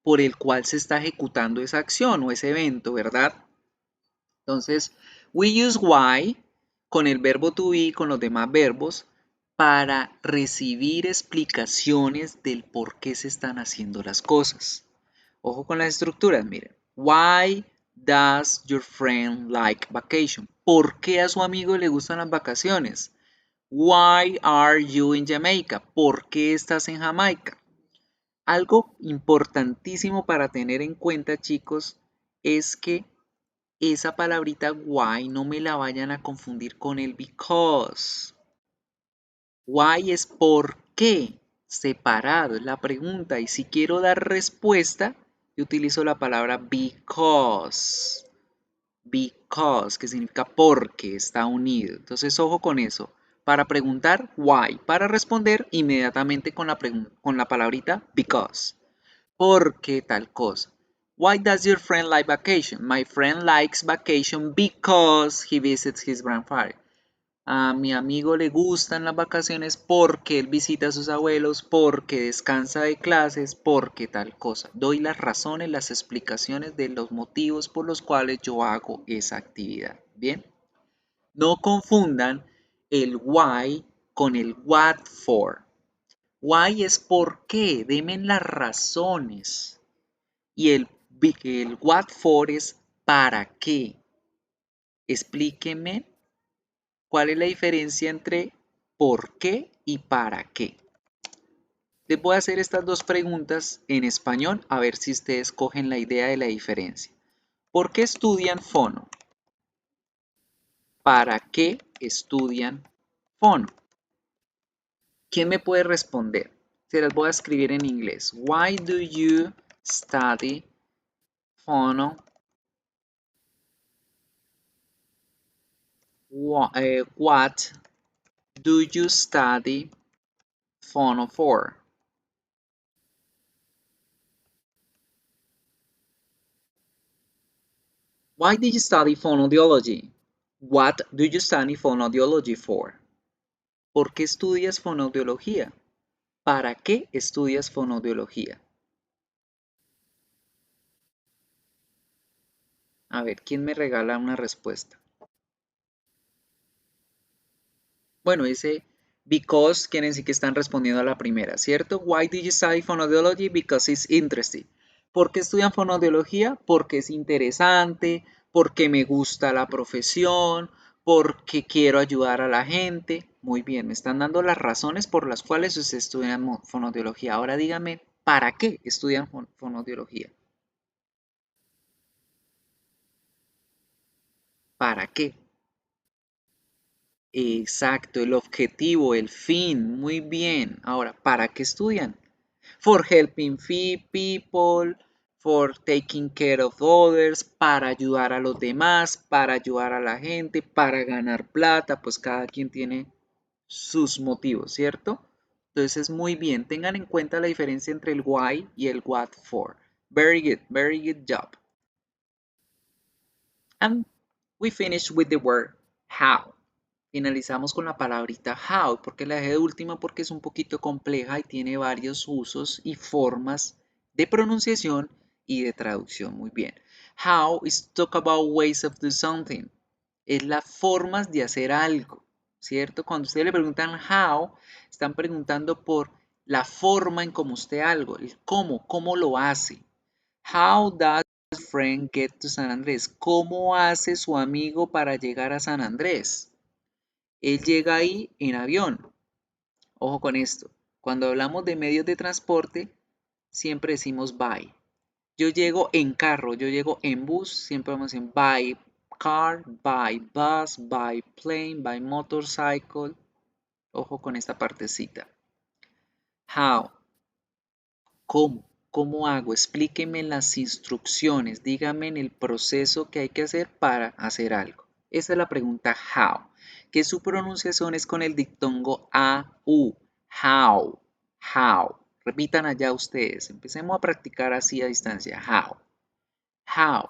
S1: por el cual se está ejecutando esa acción o ese evento, ¿verdad? Entonces, we use why con el verbo to be, con los demás verbos, para recibir explicaciones del por qué se están haciendo las cosas. Ojo con las estructuras, miren. Why does your friend like vacation? ¿Por qué a su amigo le gustan las vacaciones? Why are you in Jamaica? ¿Por qué estás en Jamaica? Algo importantísimo para tener en cuenta, chicos, es que esa palabrita why no me la vayan a confundir con el because. Why es por qué, separado, es la pregunta. Y si quiero dar respuesta, yo utilizo la palabra because. Because, que significa porque, está unido. Entonces, ojo con eso. Para preguntar, why. Para responder, inmediatamente con la palabrita because. ¿Por qué tal cosa? Why does your friend like vacation? My friend likes vacation because he visits his grandfather. A mi amigo le gustan las vacaciones porque él visita a sus abuelos, porque descansa de clases, porque tal cosa. Doy las razones, las explicaciones de los motivos por los cuales yo hago esa actividad. Bien, no confundan el why con el what for. Why es por qué, denme las razones. Y el what for es para qué. Explíquenme cuál es la diferencia entre por qué y para qué. Les voy a hacer estas dos preguntas en español a ver si ustedes cogen la idea de la diferencia. ¿Por qué estudian fono? ¿Para qué estudian fono? ¿Quién me puede responder? Se las voy a escribir en inglés. Why do you study fono? What do you study fono for? Why did you study fonoaudiology? What do you study fonoaudiology for? ¿Por qué estudias fonoaudiología? ¿Para qué estudias fonoaudiología? A ver, ¿quién me regala una respuesta? Bueno, ese because quiere decir que están respondiendo a la primera, ¿cierto? Why did you study fonoaudiology? Because it's interesting. ¿Por qué estudian fonoaudiología? Porque es interesante, porque me gusta la profesión, porque quiero ayudar a la gente. Muy bien, me están dando las razones por las cuales ustedes estudian fonoaudiología. Ahora díganme, ¿para qué estudian fonoaudiología? ¿Para qué? Exacto, el objetivo, el fin, muy bien. Ahora, ¿para qué estudian? For helping people, for taking care of others, para ayudar a los demás, para ayudar a la gente, para ganar plata, pues cada quien tiene sus motivos, ¿cierto? Entonces, muy bien, tengan en cuenta la diferencia entre el why y el what for. Very good job. And we finish with the word how. Finalizamos con la palabrita how, porque la dejé de última porque es un poquito compleja y tiene varios usos y formas de pronunciación y de traducción. Muy bien. How is talk about ways of do something. Es las formas de hacer algo, ¿cierto? Cuando ustedes le preguntan how, están preguntando por la forma en cómo usted algo, el cómo lo hace. How does your friend get to San Andrés? ¿Cómo hace su amigo para llegar a San Andrés? Él llega ahí en avión. Ojo con esto. Cuando hablamos de medios de transporte, siempre decimos by. Yo llego en carro, yo llego en bus, siempre vamos a decir by car, by bus, by plane, by motorcycle. Ojo con esta partecita. How. ¿Cómo? ¿Cómo hago? Explíqueme las instrucciones. Dígame en el proceso que hay que hacer para hacer algo. Esa es la pregunta how, que su pronunciación es con el diptongo AU. How. How. Repitan allá ustedes. Empecemos a practicar así a distancia. How. How.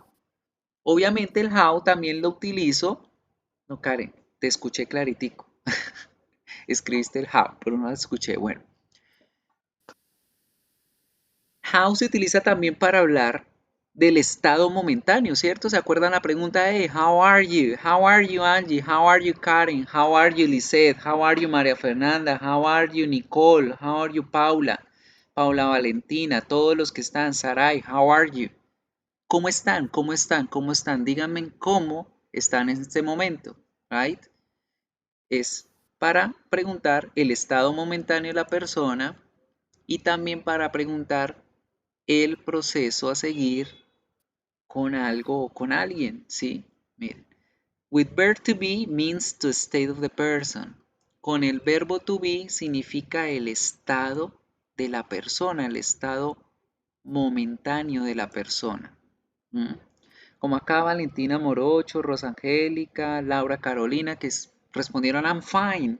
S1: Obviamente el how también lo utilizo. No, Karen, te escuché claritico. Escribiste el how, pero no lo escuché. Bueno. How se utiliza también para hablar del estado momentáneo, ¿cierto? ¿Se acuerdan la pregunta de How are you? How are you, Angie? How are you, Karen? How are you, Lisette? How are you, María Fernanda? How are you, Nicole? How are you, Paula? Paula Valentina, todos los que están, Sarai, how are you? ¿Cómo están? ¿Cómo están? ¿Cómo están? Díganme cómo están en este momento, right? Es para preguntar el estado momentáneo de la persona y también para preguntar el proceso a seguir con algo o con alguien, ¿sí? Miren, with verb to be means the state of the person. Con el verbo to be significa el estado de la persona, el estado momentáneo de la persona. Como acá Valentina Morocho, Rosangélica, Laura Carolina, que respondieron I'm fine.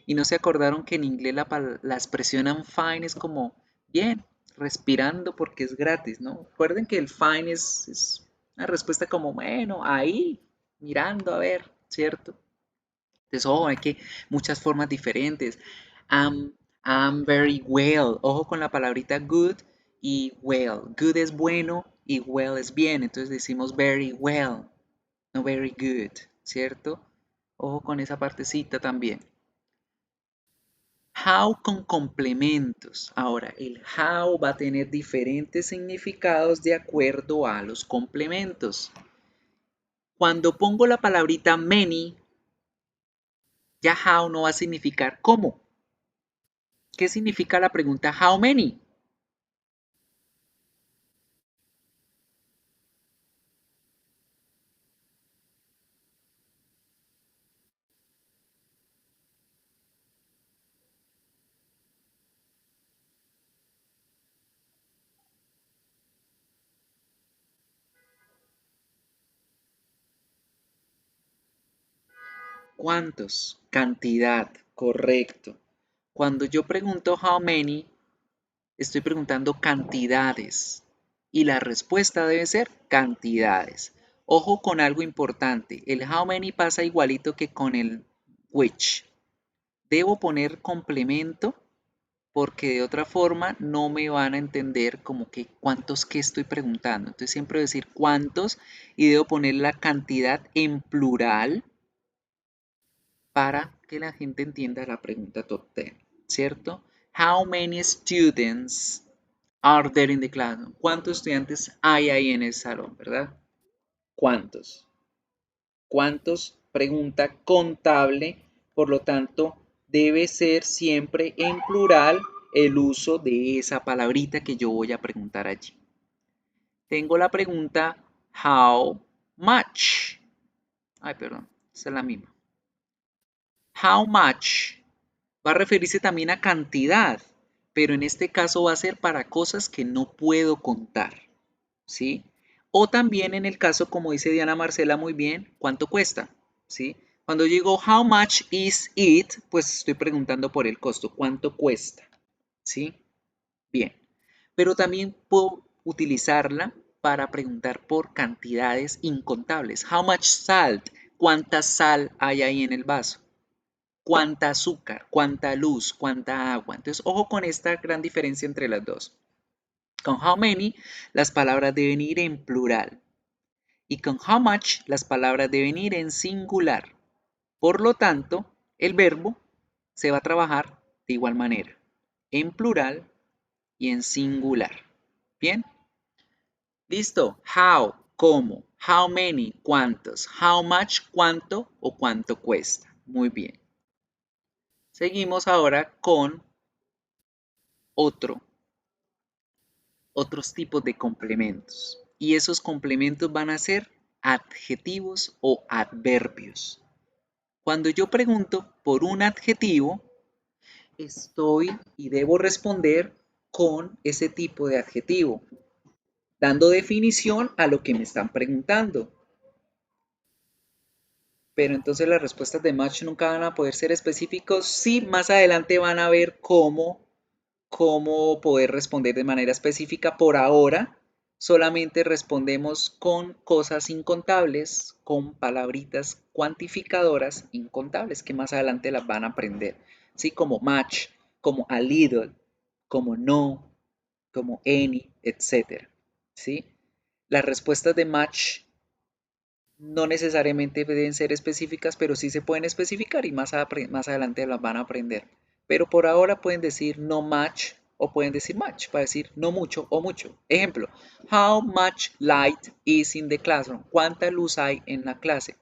S1: Y no se acordaron que en inglés la expresión I'm fine es como bien, respirando porque es gratis, ¿no? Recuerden que el fine es una respuesta como, bueno, ahí, mirando a ver, ¿cierto? Entonces, ojo, hay que muchas formas diferentes. I'm very well. Ojo con la palabrita good y well. Good es bueno y well es bien. Entonces decimos very well, no very good, ¿cierto? Ojo con esa partecita también. How con complementos. Ahora, el how va a tener diferentes significados de acuerdo a los complementos. Cuando pongo la palabrita many, ya how no va a significar cómo. ¿Qué significa la pregunta how many? ¿Cuántos? Cantidad, correcto. Cuando yo pregunto how many, estoy preguntando cantidades y la respuesta debe ser cantidades. Ojo con algo importante, el how many pasa igualito que con el which. Debo poner complemento porque de otra forma no me van a entender como que cuántos que estoy preguntando. Entonces siempre decir cuántos y debo poner la cantidad en plural para que la gente entienda la pregunta top 10, ¿cierto? How many students are there in the classroom? ¿Cuántos estudiantes hay ahí en el salón, verdad? ¿Cuántos? ¿Cuántos? Pregunta contable, por lo tanto, debe ser siempre en plural el uso de esa palabrita que yo voy a preguntar allí. Tengo la pregunta how much. Ay, perdón, esa es la misma. How much va a referirse también a cantidad, pero en este caso va a ser para cosas que no puedo contar, ¿sí? O también en el caso, como dice Diana Marcela muy bien, ¿cuánto cuesta? ¿Sí? Cuando yo digo how much is it, pues estoy preguntando por el costo, ¿cuánto cuesta? ¿Sí? Bien. Pero también puedo utilizarla para preguntar por cantidades incontables. How much salt? ¿Cuánta sal hay ahí en el vaso? ¿Cuánta azúcar? ¿Cuánta luz? ¿Cuánta agua? Entonces, ojo con esta gran diferencia entre las dos. Con how many, las palabras deben ir en plural. Y con how much, las palabras deben ir en singular. Por lo tanto, el verbo se va a trabajar de igual manera, en plural y en singular. ¿Bien? ¿Listo? How, ¿cómo? How many, ¿cuántos? How much, ¿cuánto o cuánto cuesta? Muy bien. Seguimos ahora con otros tipos de complementos. Y esos complementos van a ser adjetivos o adverbios. Cuando yo pregunto por un adjetivo, estoy y debo responder con ese tipo de adjetivo, dando definición a lo que me están preguntando. Pero entonces las respuestas de match nunca van a poder ser específicos. Sí, más adelante van a ver cómo poder responder de manera específica. Por ahora, solamente respondemos con cosas incontables, con palabritas cuantificadoras incontables, que más adelante las van a aprender. ¿Sí? Como match, como a little, como no, como any, etc. ¿Sí? Las respuestas de match no necesariamente deben ser específicas, pero sí se pueden especificar y más adelante las van a aprender. Pero por ahora pueden decir no match o pueden decir match para decir no mucho o mucho. Ejemplo, how much light is in the classroom? ¿Cuánta luz hay en la clase?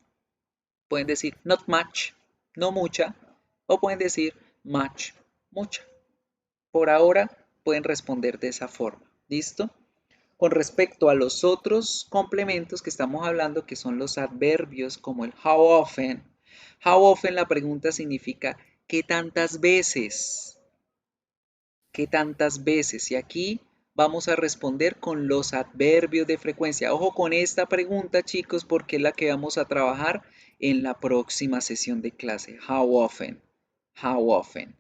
S1: Pueden decir not much, no mucha, o pueden decir much, mucha. Por ahora pueden responder de esa forma. ¿Listo? Con respecto a los otros complementos que estamos hablando, que son los adverbios como el how often la pregunta significa ¿qué tantas veces? ¿Qué tantas veces? Y aquí vamos a responder con los adverbios de frecuencia. Ojo con esta pregunta, chicos, porque es la que vamos a trabajar en la próxima sesión de clase. How often? How often?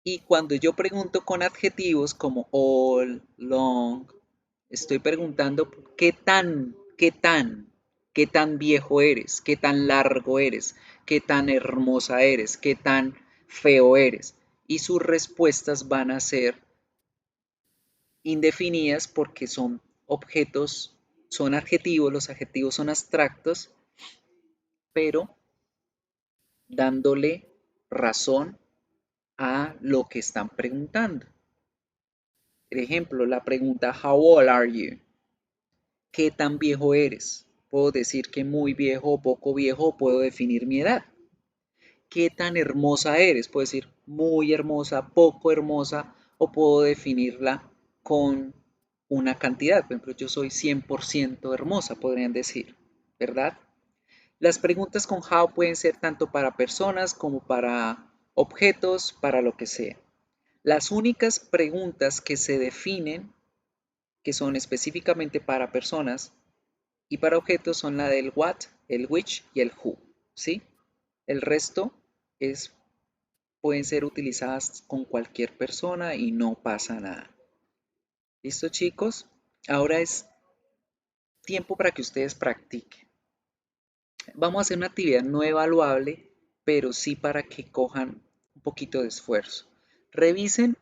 S1: Y cuando yo pregunto con adjetivos como all, long, estoy preguntando qué tan viejo eres, qué tan largo eres, qué tan hermosa eres, qué tan feo eres. Y sus respuestas van a ser indefinidas porque son objetos, son adjetivos, los adjetivos son abstractos, pero dándole razón a lo que están preguntando. Por ejemplo, la pregunta How old are you? ¿Qué tan viejo eres? Puedo decir que muy viejo o poco viejo, o puedo definir mi edad. ¿Qué tan hermosa eres? Puedo decir muy hermosa, poco hermosa, o puedo definirla con una cantidad. Por ejemplo, yo soy 100% hermosa, podrían decir, ¿verdad? Las preguntas con how pueden ser tanto para personas como para objetos, para lo que sea. Las únicas preguntas que se definen, que son específicamente para personas y para objetos, son la del what, el which y el who, ¿sí? El resto pueden ser utilizadas con cualquier persona y no pasa nada. ¿Listo, chicos? Ahora es tiempo para que ustedes practiquen. Vamos a hacer una actividad no evaluable, pero sí para que cojan un poquito de esfuerzo. Revisen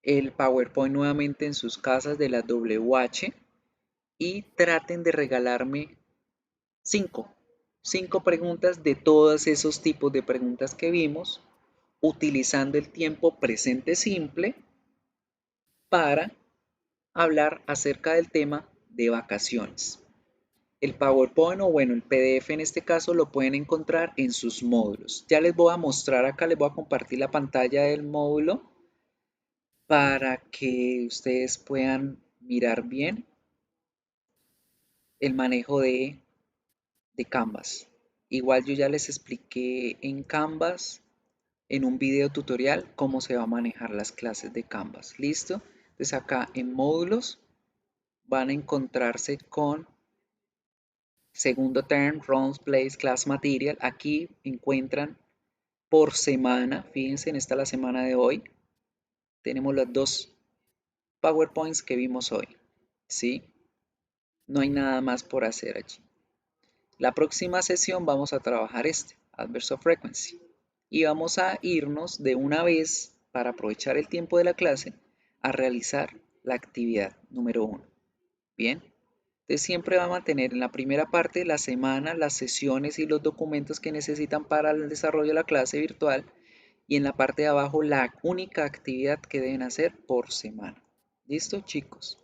S1: el PowerPoint nuevamente en sus casas de la WH y traten de regalarme 5 preguntas de todos esos tipos de preguntas que vimos, utilizando el tiempo presente simple para hablar acerca del tema de vacaciones. El PowerPoint o bueno, el PDF en este caso lo pueden encontrar en sus módulos. Ya les voy a mostrar acá, les voy a compartir la pantalla del módulo para que ustedes puedan mirar bien el manejo de Canvas. Igual yo ya les expliqué en Canvas en un video tutorial cómo se va a manejar las clases de Canvas. ¿Listo? Entonces acá en módulos van a encontrarse con segundo term, rounds, place, class material. Aquí encuentran por semana, fíjense, en esta la semana de hoy, tenemos las dos PowerPoints que vimos hoy, ¿sí? No hay nada más por hacer allí. La próxima sesión vamos a trabajar Adverbs of Frequency, y vamos a irnos de una vez, para aprovechar el tiempo de la clase, a realizar la actividad número 1. Bien, entonces siempre va a mantener en la primera parte de la semana las sesiones y los documentos que necesitan para el desarrollo de la clase virtual, y en la parte de abajo la única actividad que deben hacer por semana. ¿Listo, chicos?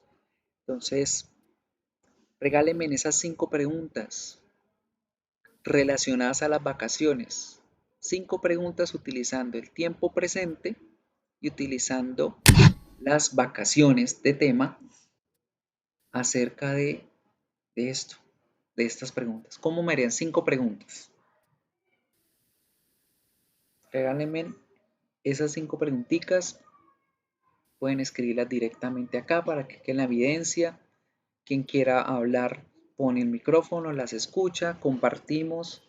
S1: Entonces, regálenme en esas 5 preguntas relacionadas a las vacaciones. 5 preguntas utilizando el tiempo presente y utilizando las vacaciones de tema acerca de esto, de estas preguntas. ¿Cómo me harían 5 preguntas? Regálenme esas 5 preguntitas. Pueden escribirlas directamente acá para que quede en la evidencia. Quien quiera hablar pone el micrófono, las escucha, compartimos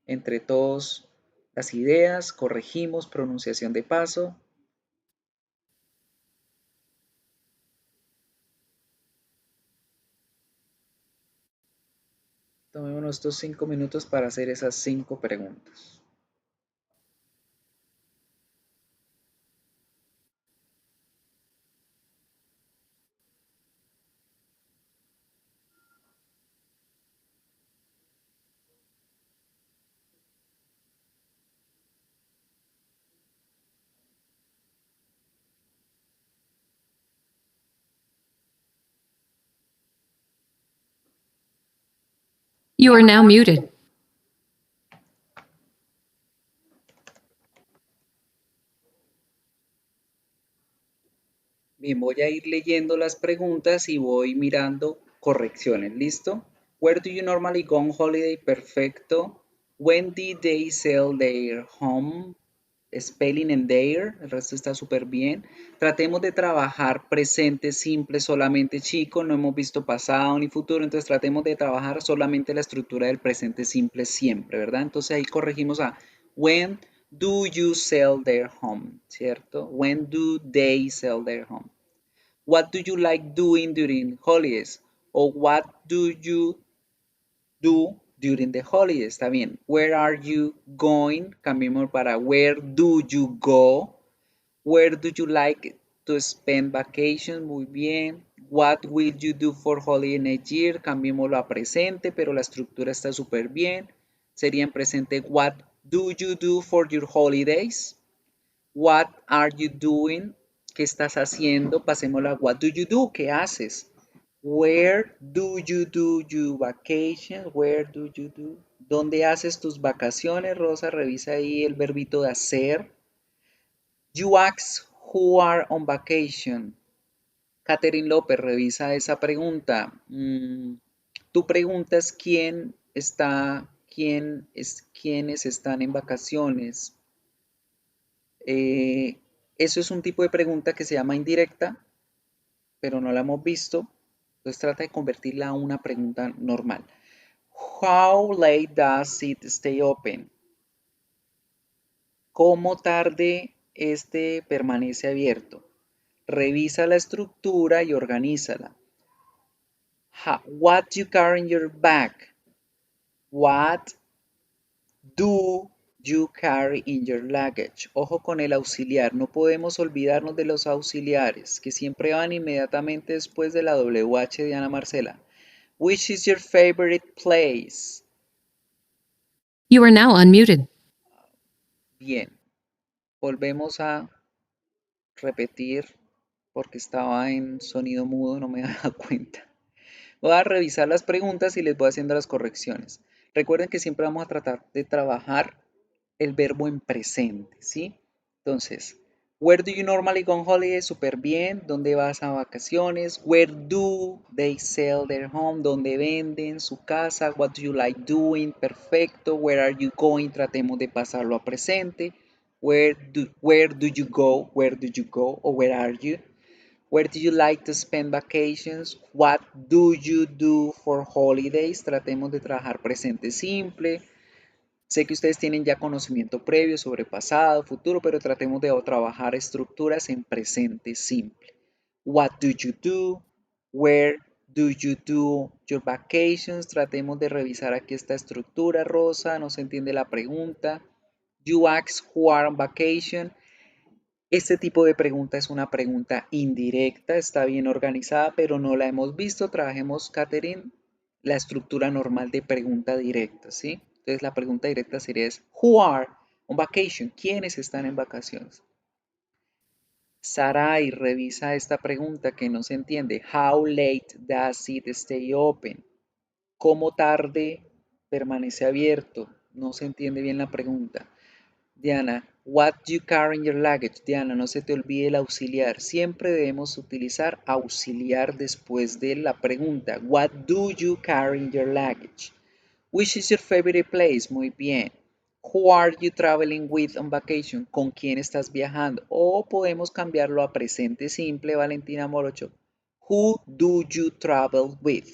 S1: entre todos las ideas, corregimos pronunciación de paso. Tomémonos estos 5 minutos para hacer esas 5 preguntas.
S4: You are now muted.
S1: Bien, voy a ir leyendo las preguntas y voy mirando correcciones. ¿Listo? Where do you normally go on holiday? Perfecto. When did they sell their home? Spelling en their, el resto está súper bien. Tratemos de trabajar presente simple solamente, chicos. No hemos visto pasado ni futuro, entonces tratemos de trabajar solamente la estructura del presente simple siempre, ¿verdad? Entonces ahí corregimos a when do you sell their home, ¿cierto? When do they sell their home? What do you like doing during holidays? O what do you do during the holidays? Está bien. Where are you going? Cambiemos para where do you go? Where do you like to spend vacations? Muy bien. What will you do for holiday next year? Cambiémoslo a presente, pero la estructura está súper bien. Sería en presente, what do you do for your holidays? What are you doing? ¿Qué estás haciendo? Pasémoslo a what do you do? ¿Qué haces? Where do you do your vacation? Where do you do? ¿Dónde haces tus vacaciones, Rosa? Revisa ahí el verbito de hacer. You ask who are on vacation. Catherine López, revisa esa pregunta. Tú preguntas quiénes están en vacaciones. Eso es un tipo de pregunta que se llama indirecta, pero no la hemos visto. Entonces trata de convertirla a una pregunta normal. How late does it stay open? ¿Cómo tarde este permanece abierto? Revisa la estructura y organízala. What you carry in your bag? What do you carry in your luggage? Ojo con el auxiliar, no podemos olvidarnos de los auxiliares, que siempre van inmediatamente después de la WH de Ana Marcela. Which is your favorite place?
S4: You are now unmuted.
S1: Bien, volvemos a repetir porque estaba en sonido mudo, no me había dado cuenta. Voy a revisar las preguntas y les voy haciendo las correcciones. Recuerden que siempre vamos a tratar de trabajar el verbo en presente, ¿sí? Entonces, where do you normally go on holiday? Súper bien. ¿Dónde vas a vacaciones? Where do they sell their home? ¿Dónde venden su casa? What do you like doing? Perfecto. Where are you going? Tratemos de pasarlo a presente. Where do you go? Where do you go? O where are you? Where do you like to spend vacations? What do you do for holidays? Tratemos de trabajar presente simple. Sé que ustedes tienen ya conocimiento previo sobre pasado, futuro, pero tratemos de trabajar estructuras en presente simple. What do you do? Where do you do your vacations? Tratemos de revisar aquí esta estructura, Rosa, no se entiende la pregunta. You ask who are on vacation. Este tipo de pregunta es una pregunta indirecta, está bien organizada, pero no la hemos visto. Trabajemos, Catherine, la estructura normal de pregunta directa, ¿sí? Entonces la pregunta directa sería who are on vacation? ¿Quiénes están en vacaciones? Sarai, revisa esta pregunta que no se entiende. How late does it stay open? ¿Cómo tarde permanece abierto? No se entiende bien la pregunta. Diana, what do you carry in your luggage? Diana, no se te olvide el auxiliar. Siempre debemos utilizar auxiliar después de la pregunta. What do you carry in your luggage? Which is your favorite place? Muy bien. Who are you traveling with on vacation? ¿Con quién estás viajando? O podemos cambiarlo a presente simple, Valentina Morocho. Who do you travel with?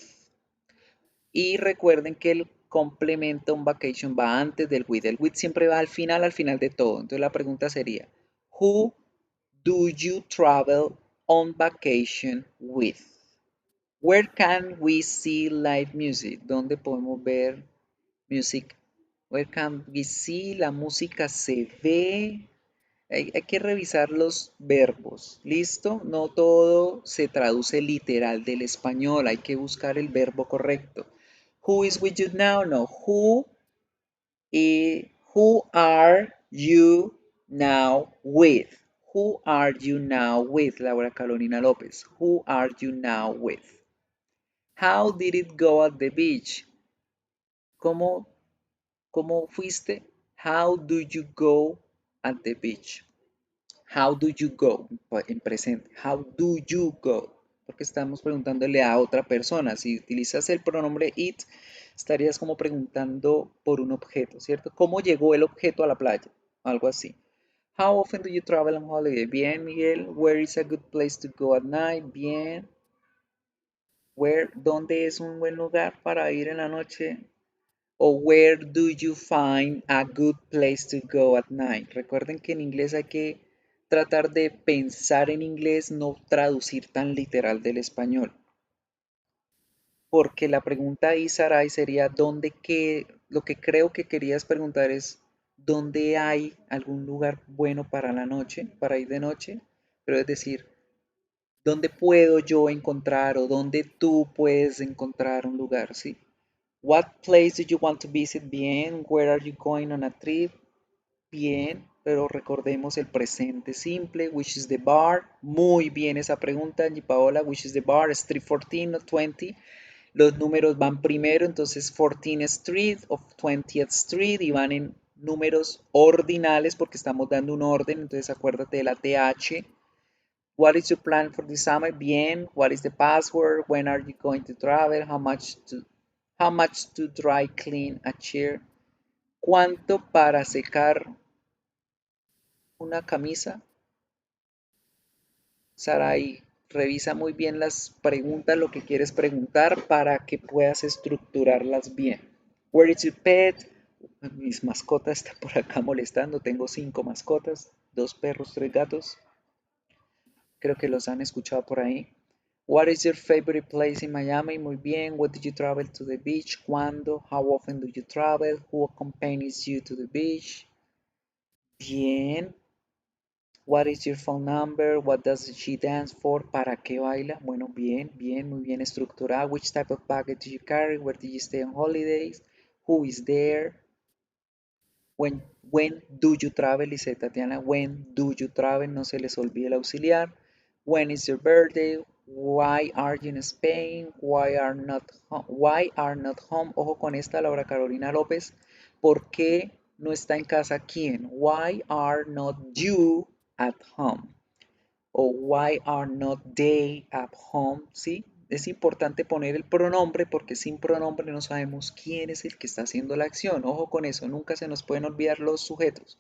S1: Y recuerden que el complemento on vacation va antes del with. El with siempre va al final de todo. Entonces la pregunta sería, who do you travel on vacation with? Where can we see live music? ¿Dónde podemos ver music? Where can we see? La música se ve. Hay que revisar los verbos. ¿Listo? No todo se traduce literal del español. Hay que buscar el verbo correcto. Who is with you now? No. Who are you now with? Who are you now with? Laura Carolina López. Who are you now with? How did it go at the beach? ¿Cómo fuiste? How do you go at the beach? How do you go? En presente. How do you go? Porque estamos preguntándole a otra persona. Si utilizas el pronombre it, estarías como preguntando por un objeto, ¿cierto? ¿Cómo llegó el objeto a la playa? Algo así. How often do you travel on holiday? Bien, Miguel. Where is a good place to go at night? Bien. ¿Dónde es un buen lugar para ir en la noche? O where do you find a good place to go at night? Recuerden que en inglés hay que tratar de pensar en inglés, no traducir tan literal del español. Porque la pregunta ahí, Sarai, sería lo que creo que querías preguntar es ¿dónde hay algún lugar bueno para la noche, para ir de noche? Pero es decir, ¿dónde puedo yo encontrar o dónde tú puedes encontrar un lugar, sí? What place do you want to visit? Bien. Where are you going on a trip? Bien, pero recordemos el presente simple, which is the bar. Muy bien esa pregunta, Angie Paola, which is the bar, es 314, no 20. Los números van primero, entonces 14th Street o 20th Street y van en números ordinales porque estamos dando un orden, entonces acuérdate de la TH. What is your plan for this summer? Bien. What is the password? When are you going to travel? How much to dry clean a chair? ¿Cuánto para secar una camisa? Sarai, revisa muy bien las preguntas, lo que quieres preguntar para que puedas estructurarlas bien. Where is your pet? Mis mascotas están por acá molestando. Tengo 5 mascotas, 2 perros, 3 gatos. Creo que los han escuchado por ahí. What is your favorite place in Miami? Muy bien. When did you travel to the beach? ¿Cuándo? How often do you travel? Who accompanies you to the beach? Bien. What is your phone number? What does she dance for? ¿Para qué baila? Bueno, bien, bien, muy bien estructurado. Which type of baggage do you carry? Where did you stay on holidays? Who is there? When do you travel? Dice Tatiana, when do you travel? No se les olvide el auxiliar. When is your birthday? Why are you in Spain? Why are not home? Ojo con esta, Laura Carolina López. ¿Por qué no está en casa quién? Why are not you at home? O why are not they at home? ¿Sí? Es importante poner el pronombre porque sin pronombre no sabemos quién es el que está haciendo la acción. Ojo con eso, nunca se nos pueden olvidar los sujetos.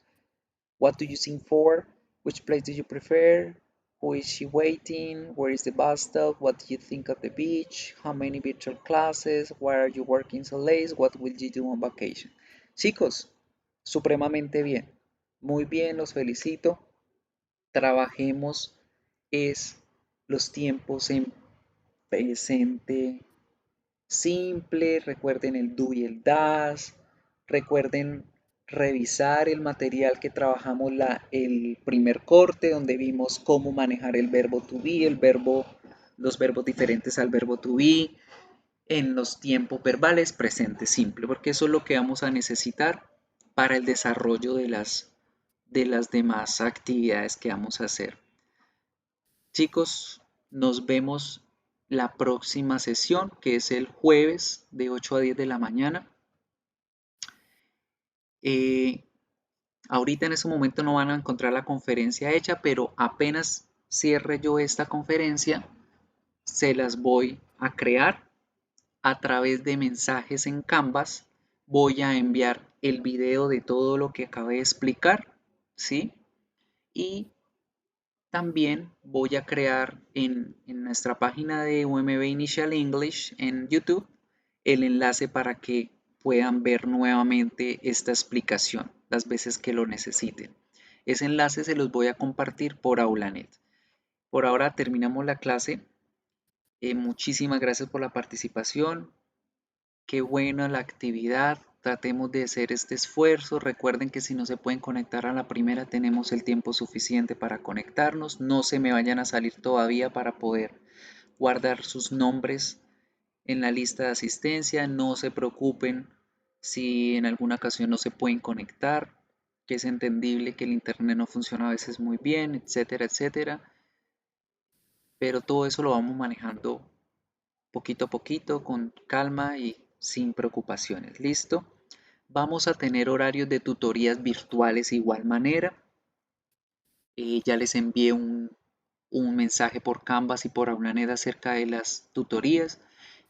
S1: What do you sing for? Which place do you prefer? Who is she waiting? Where is the bus stop? What do you think of the beach? How many virtual classes? Why are you working so late? What will you do on vacation? Chicos, supremamente bien. Muy bien, los felicito. Trabajemos los tiempos en presente simple, recuerden el do y el das, recuerden revisar el material que trabajamos el primer corte donde vimos cómo manejar el verbo to be, los verbos diferentes al verbo to be en los tiempos verbales presente simple, porque eso es lo que vamos a necesitar para el desarrollo de las demás actividades que vamos a hacer. Chicos, nos vemos la próxima sesión, que es el jueves de 8 a 10 de la mañana. Ahorita en ese momento no van a encontrar la conferencia hecha, pero apenas cierre yo esta conferencia, se las voy a crear a través de mensajes en Canvas. Voy a enviar el video de todo lo que acabé de explicar, ¿sí? Y también voy a crear en nuestra página de UMB Initial English en YouTube el enlace para que puedan ver nuevamente esta explicación las veces que lo necesiten. Ese enlace se los voy a compartir por Aulanet. Por ahora terminamos la clase. Muchísimas gracias por la participación. Qué buena la actividad. Tratemos de hacer este esfuerzo. Recuerden que si no se pueden conectar a la primera, tenemos el tiempo suficiente para conectarnos. No se me vayan a salir todavía para poder guardar sus nombres en la lista de asistencia. No se preocupen si en alguna ocasión no se pueden conectar, que es entendible que el internet no funciona a veces muy bien, etcétera, etcétera. Pero todo eso lo vamos manejando poquito a poquito, con calma y sin preocupaciones. ¿Listo? Vamos a tener horarios de tutorías virtuales de igual manera. Ya les envié un mensaje por Canvas y por Aulanet acerca de las tutorías.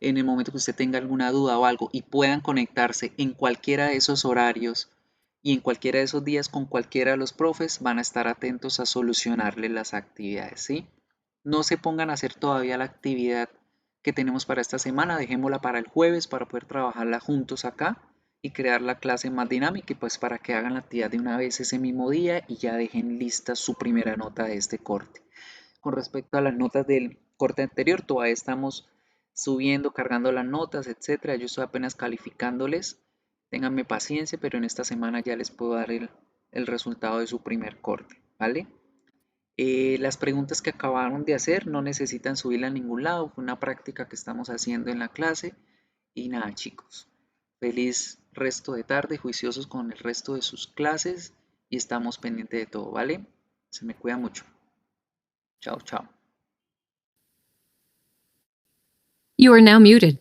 S1: En el momento que usted tenga alguna duda o algo y puedan conectarse en cualquiera de esos horarios y en cualquiera de esos días con cualquiera de los profes, van a estar atentos a solucionarle las actividades, ¿sí? No se pongan a hacer todavía la actividad que tenemos para esta semana, dejémosla para el jueves para poder trabajarla juntos acá y crear la clase más dinámica y pues para que hagan la actividad de una vez ese mismo día y ya dejen lista su primera nota de este corte. Con respecto a las notas del corte anterior, todavía estamos subiendo, cargando las notas, etcétera. Yo estoy apenas calificándoles. Ténganme paciencia, pero en esta semana ya les puedo dar el resultado de su primer corte, ¿vale? Las preguntas que acabaron de hacer no necesitan subirla a ningún lado, fue una práctica que estamos haciendo en la clase. Y nada, chicos, feliz resto de tarde, juiciosos con el resto de sus clases y estamos pendientes de todo, ¿vale? Se me cuida mucho. Chao, chao.
S4: You are now muted.